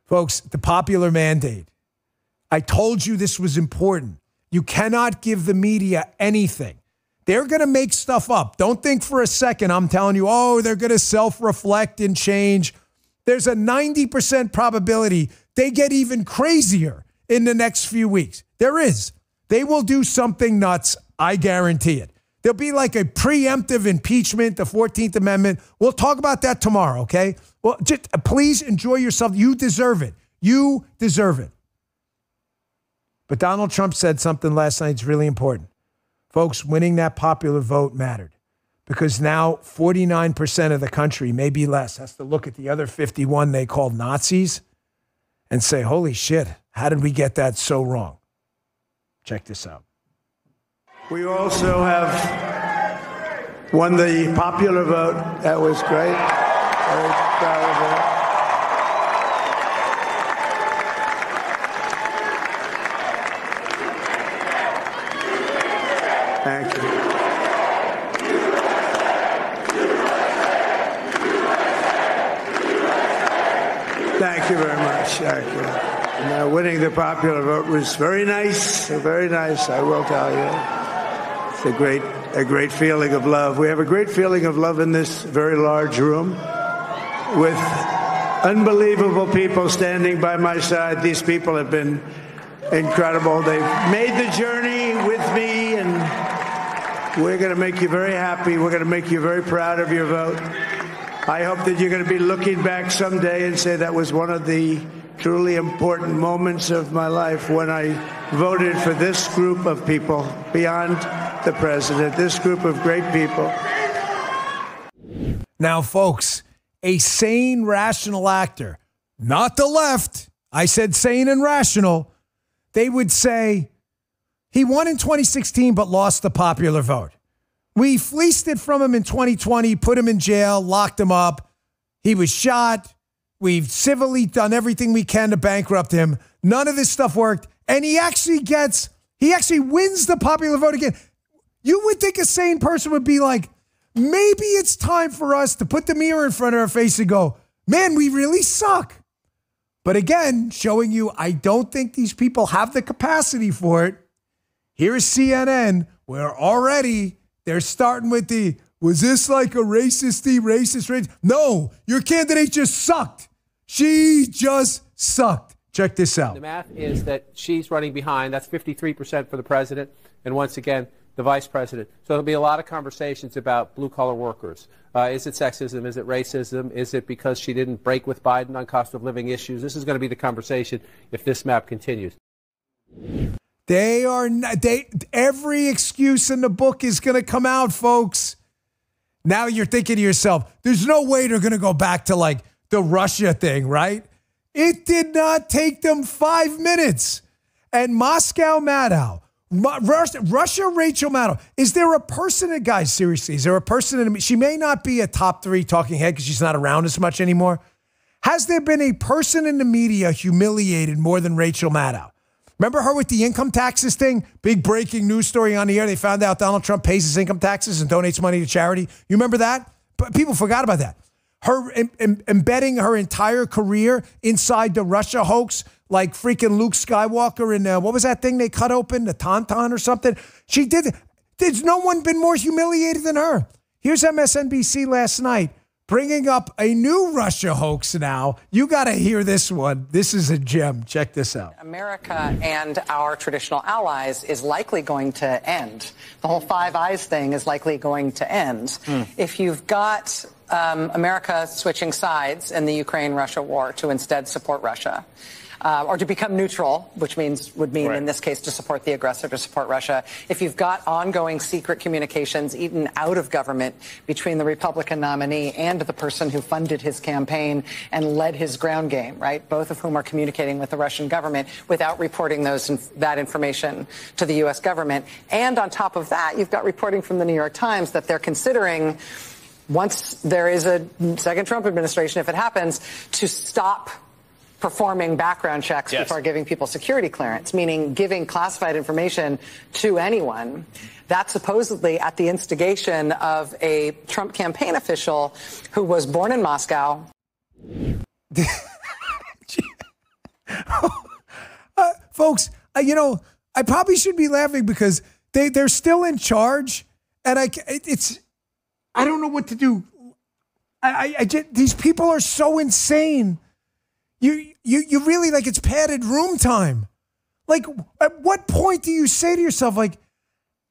Folks, the popular mandate. I told you this was important. You cannot give the media anything. They're going to make stuff up. Don't think for a second I'm telling you, oh, they're going to self-reflect and change. There's a 90% probability they get even crazier in the next few weeks. There is. They will do something nuts. I guarantee it. There'll be like a preemptive impeachment, the 14th Amendment. We'll talk about that tomorrow, okay? Well, just please enjoy yourself. You deserve it. You deserve it. But Donald Trump said something last night that's really important. Folks, winning that popular vote mattered because now 49% of the country, maybe less, has to look at the other 51 they called Nazis and say, holy shit, how did we get that so wrong? Check this out. We also have won the popular vote. That was great. Very proud of it. Thank you. Thank you very much. Thank you. And, winning the popular vote was very nice. Very nice, I will tell you. It's a great feeling of love. We have a great feeling of love in this very large room with unbelievable people standing by my side. These people have been incredible. They've made the journey with me, and we're going to make you very happy. We're going to make you very proud of your vote. I hope that you're going to be looking back someday and say that was one of the truly important moments of my life when I voted for this group of people beyond the president, this group of great people. Now, folks, a sane, rational actor, not the left, I said sane and rational, they would say he won in 2016 but lost the popular vote. We fleeced it from him in 2020, put him in jail, locked him up. He was shot. We've civilly done everything we can to bankrupt him. None of this stuff worked. And he actually wins the popular vote again. You would think a sane person would be like, maybe it's time for us to put the mirror in front of our face and go, man, we really suck. But again, showing you, I don't think these people have the capacity for it. Here's CNN, where already they're starting with was this like a racist? No, your candidate just sucked. She just sucked. Check this out. The math is that she's running behind. That's 53% for the president. And once again, the vice president. So there'll be a lot of conversations about blue-collar workers. Is it sexism? Is it racism? Is it because she didn't break with Biden on cost of living issues? This is going to be the conversation if this map continues. They are not, every excuse in the book is going to come out, folks. Now you're thinking to yourself, there's no way they're going to go back to like the Russia thing, right? It did not take them 5 minutes. And Moscow Maddow, Russia Rachel Maddow, is there a person, guys, seriously, is there a person, she may not be a top 3 talking head because she's not around as much anymore. Has there been a person in the media humiliated more than Rachel Maddow? Remember her with the income taxes thing? Big breaking news story on the air. They found out Donald Trump pays his income taxes and donates money to charity. You remember that? But people forgot about that. Her embedding her entire career inside the Russia hoax, like freaking Luke Skywalker in, what was that thing they cut open? The Tauntaun or something? She did it. There's no one been more humiliated than her. Here's MSNBC last night bringing up a new Russia hoax now. You got to hear this one. This is a gem. Check this out. America and our traditional allies is likely going to end. The whole Five Eyes thing is likely going to end. If you've got America switching sides in the Ukraine-Russia war to instead support Russia, or to become neutral, which would mean in this case to support the aggressor, to support Russia. If you've got ongoing secret communications eaten out of government between the Republican nominee and the person who funded his campaign and led his ground game, right? Both of whom are communicating with the Russian government without reporting that information to the U.S. government. And on top of that, you've got reporting from the New York Times that they're considering, once there is a second Trump administration, if it happens, to stop performing background checks before giving people security clearance, meaning giving classified information to anyone. That's supposedly at the instigation of a Trump campaign official who was born in Moscow. Folks, I probably should be laughing because they're still in charge, and I don't know what to do. These people are so insane. You really, like, it's padded room time. Like, at what point do you say to yourself, like,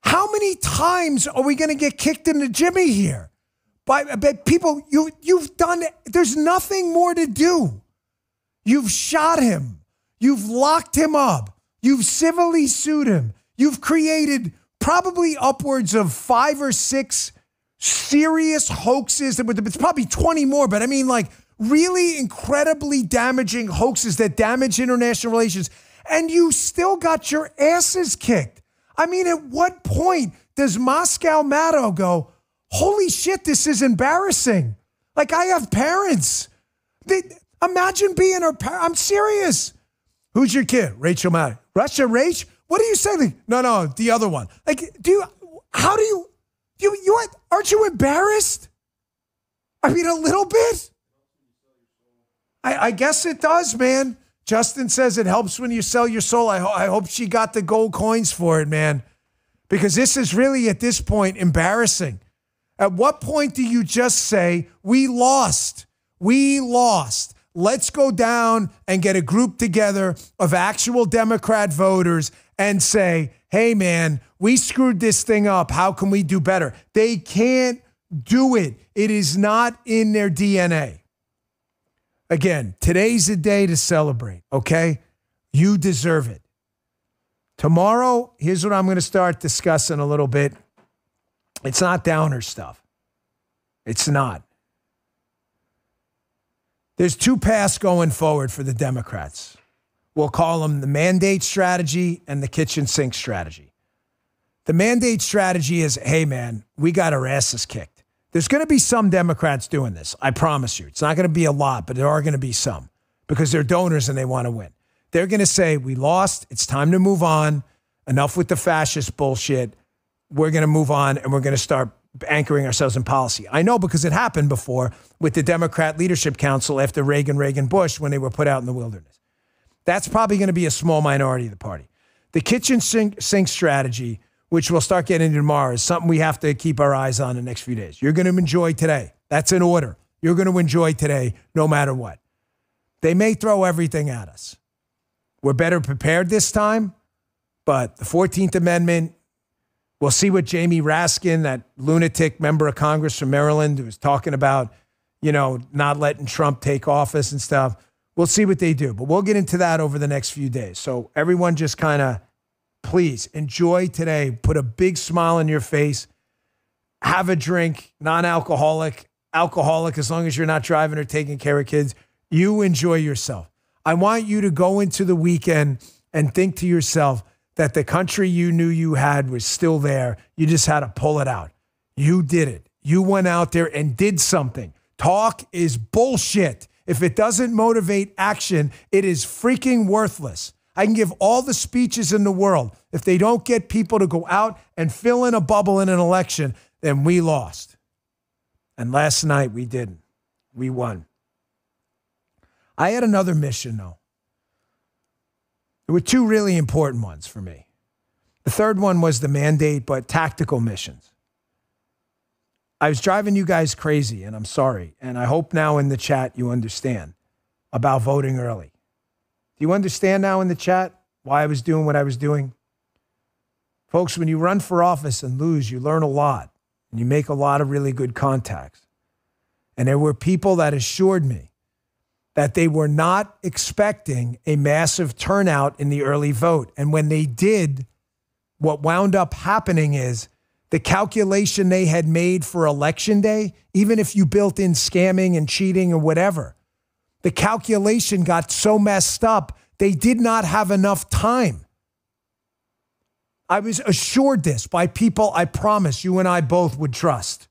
how many times are we going to get kicked in the jimmy here? By people, you've done, there's nothing more to do. You've shot him. You've locked him up. You've civilly sued him. You've created probably upwards of 5 or 6 serious hoaxes. It's probably 20 more, but I mean, like, really incredibly damaging hoaxes that damage international relations, and you still got your asses kicked. I mean, at what point does Moscow Maddow go, holy shit, this is embarrassing? Like, I have parents. Imagine being her parent. I'm serious. Who's your kid? Rachel Maddow. Russia Rach? What do you say? Like, no, the other one. Like, aren't you embarrassed? I mean, a little bit. I guess it does, man. Justin says it helps when you sell your soul. I hope she got the gold coins for it, man. Because this is really, at this point, embarrassing. At what point do you just say, we lost? We lost. Let's go down and get a group together of actual Democrat voters and say, hey, man, we screwed this thing up. How can we do better? They can't do it. It is not in their DNA. Again, today's a day to celebrate, okay? You deserve it. Tomorrow, here's what I'm going to start discussing a little bit. It's not downer stuff. It's not. There's 2 paths going forward for the Democrats. We'll call them the mandate strategy and the kitchen sink strategy. The mandate strategy is, hey, man, we got our asses kicked. There's going to be some Democrats doing this. I promise you. It's not going to be a lot, but there are going to be some because they're donors and they want to win. They're going to say, we lost. It's time to move on. Enough with the fascist bullshit. We're going to move on and we're going to start anchoring ourselves in policy. I know because it happened before with the Democrat Leadership Council after Reagan, Bush, when they were put out in the wilderness. That's probably going to be a small minority of the party. The kitchen sink strategy, which we'll start getting into tomorrow, is something we have to keep our eyes on the next few days. You're going to enjoy today. That's an order. You're going to enjoy today no matter what. They may throw everything at us. We're better prepared this time, but the 14th Amendment, we'll see what Jamie Raskin, that lunatic member of Congress from Maryland who was talking about, not letting Trump take office and stuff. We'll see what they do, but we'll get into that over the next few days. So everyone just kind of please enjoy today. Put a big smile on your face. Have a drink, non-alcoholic, alcoholic, as long as you're not driving or taking care of kids. You enjoy yourself. I want you to go into the weekend and think to yourself that the country you knew you had was still there. You just had to pull it out. You did it. You went out there and did something. Talk is bullshit. If it doesn't motivate action, it is freaking worthless. I can give all the speeches in the world. If they don't get people to go out and fill in a bubble in an election, then we lost. And last night we didn't. We won. I had another mission, though. There were two really important ones for me. The third one was the mandate, but tactical missions. I was driving you guys crazy, and I'm sorry. And I hope now in the chat you understand about voting early. Do you understand now in the chat why I was doing what I was doing? Folks, when you run for office and lose, you learn a lot. And you make a lot of really good contacts. And there were people that assured me that they were not expecting a massive turnout in the early vote. And when they did, what wound up happening is the calculation they had made for Election Day, even if you built in scamming and cheating or whatever, the calculation got so messed up, they did not have enough time. I was assured this by people I promise you and I both would trust.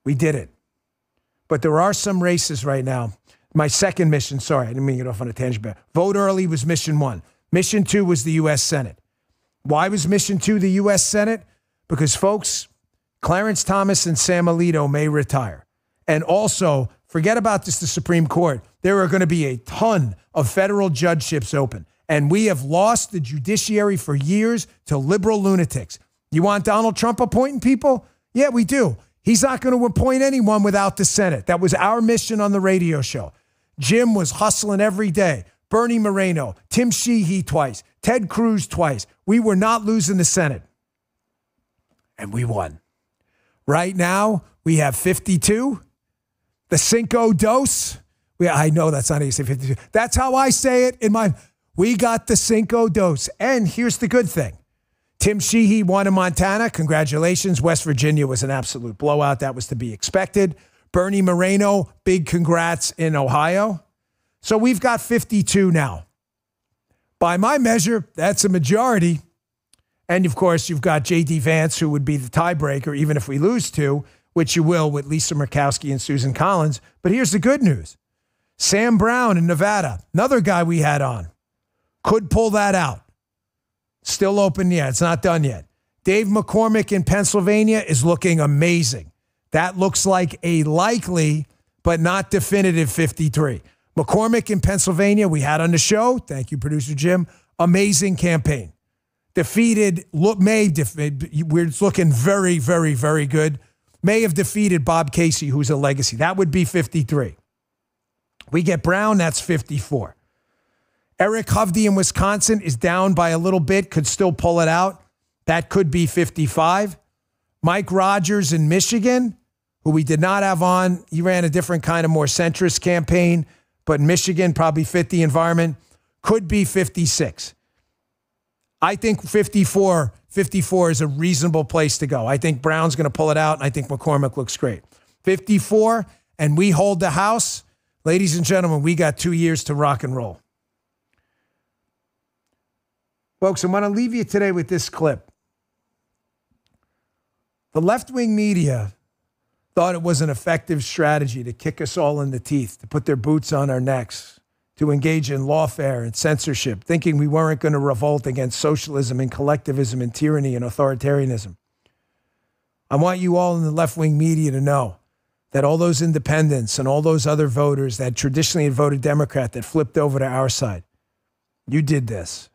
We did it. But there are some races right now. My second mission, sorry, I didn't mean to get off on a tangent, but vote early was mission 1. Mission 2 was the U.S. Senate. Why was mission 2 the U.S. Senate? Because, folks, Clarence Thomas and Sam Alito may retire. And also, forget about just the Supreme Court. There are going to be a ton of federal judgeships open. And we have lost the judiciary for years to liberal lunatics. You want Donald Trump appointing people? Yeah, we do. He's not going to appoint anyone without the Senate. That was our mission on the radio show. Jim was hustling every day. Bernie Moreno, Tim Sheehy twice, Ted Cruz twice. We were not losing the Senate. And we won. Right now, we have 52. The Cinco Dos. I know that's not how you say 52. That's how I say it in my... We got the Cinco Dos. And here's the good thing. Tim Sheehy won in Montana. Congratulations. West Virginia was an absolute blowout. That was to be expected. Bernie Moreno, big congrats in Ohio. So we've got 52 now. By my measure, that's a majority. And, of course, you've got J.D. Vance, who would be the tiebreaker, even if we lose 2, which you will with Lisa Murkowski and Susan Collins. But here's the good news. Sam Brown in Nevada, another guy we had on, could pull that out. Still open yet. It's not done yet. Dave McCormick in Pennsylvania is looking amazing. That looks like a likely but not definitive 53. McCormick in Pennsylvania, we had on the show. Thank you, producer Jim. Amazing campaign. Defeated, we're looking very, very, very good. May have defeated Bob Casey, who's a legacy. That would be 53. We get Brown, that's 54. Eric Hovde in Wisconsin is down by a little bit, could still pull it out. That could be 55. Mike Rogers in Michigan, who we did not have on. He ran a different kind of more centrist campaign, but Michigan probably fit the environment. Could be 56. I think 54 is a reasonable place to go. I think Brown's going to pull it out, and I think McCormick looks great. 54, and we hold the House. Ladies and gentlemen, we got 2 years to rock and roll. Folks, I'm going to leave you today with this clip. The left-wing media thought it was an effective strategy to kick us all in the teeth, to put their boots on our necks, to engage in lawfare and censorship, thinking we weren't going to revolt against socialism and collectivism and tyranny and authoritarianism. I want you all in the left-wing media to know that all those independents and all those other voters that traditionally had voted Democrat that flipped over to our side, you did this.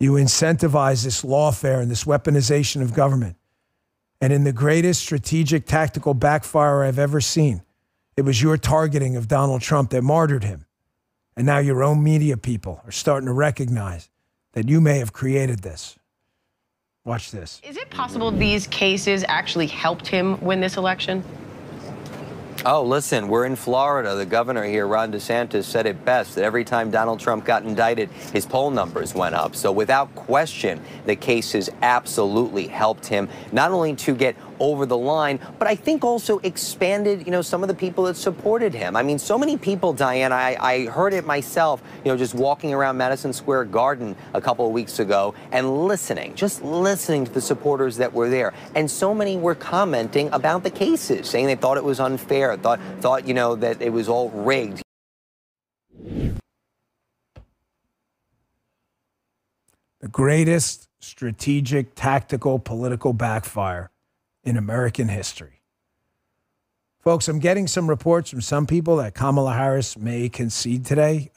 You incentivized this lawfare and this weaponization of government. And in the greatest strategic tactical backfire I've ever seen, it was your targeting of Donald Trump that martyred him. And now your own media people are starting to recognize that you may have created this. Watch this. Is it possible these cases actually helped him win this election? Oh, listen, we're in Florida. The governor here, Ron DeSantis, said it best, that every time Donald Trump got indicted, his poll numbers went up. So without question, the case has absolutely helped him not only to get over the line, but I think also expanded, some of the people that supported him. I mean, so many people, Diane, I heard it myself, just walking around Madison Square Garden a couple of weeks ago and just listening to the supporters that were there. And so many were commenting about the cases, saying they thought it was unfair, thought that it was all rigged. The greatest strategic, tactical, political backfire in American history. Folks, I'm getting some reports from some people that Kamala Harris may concede today.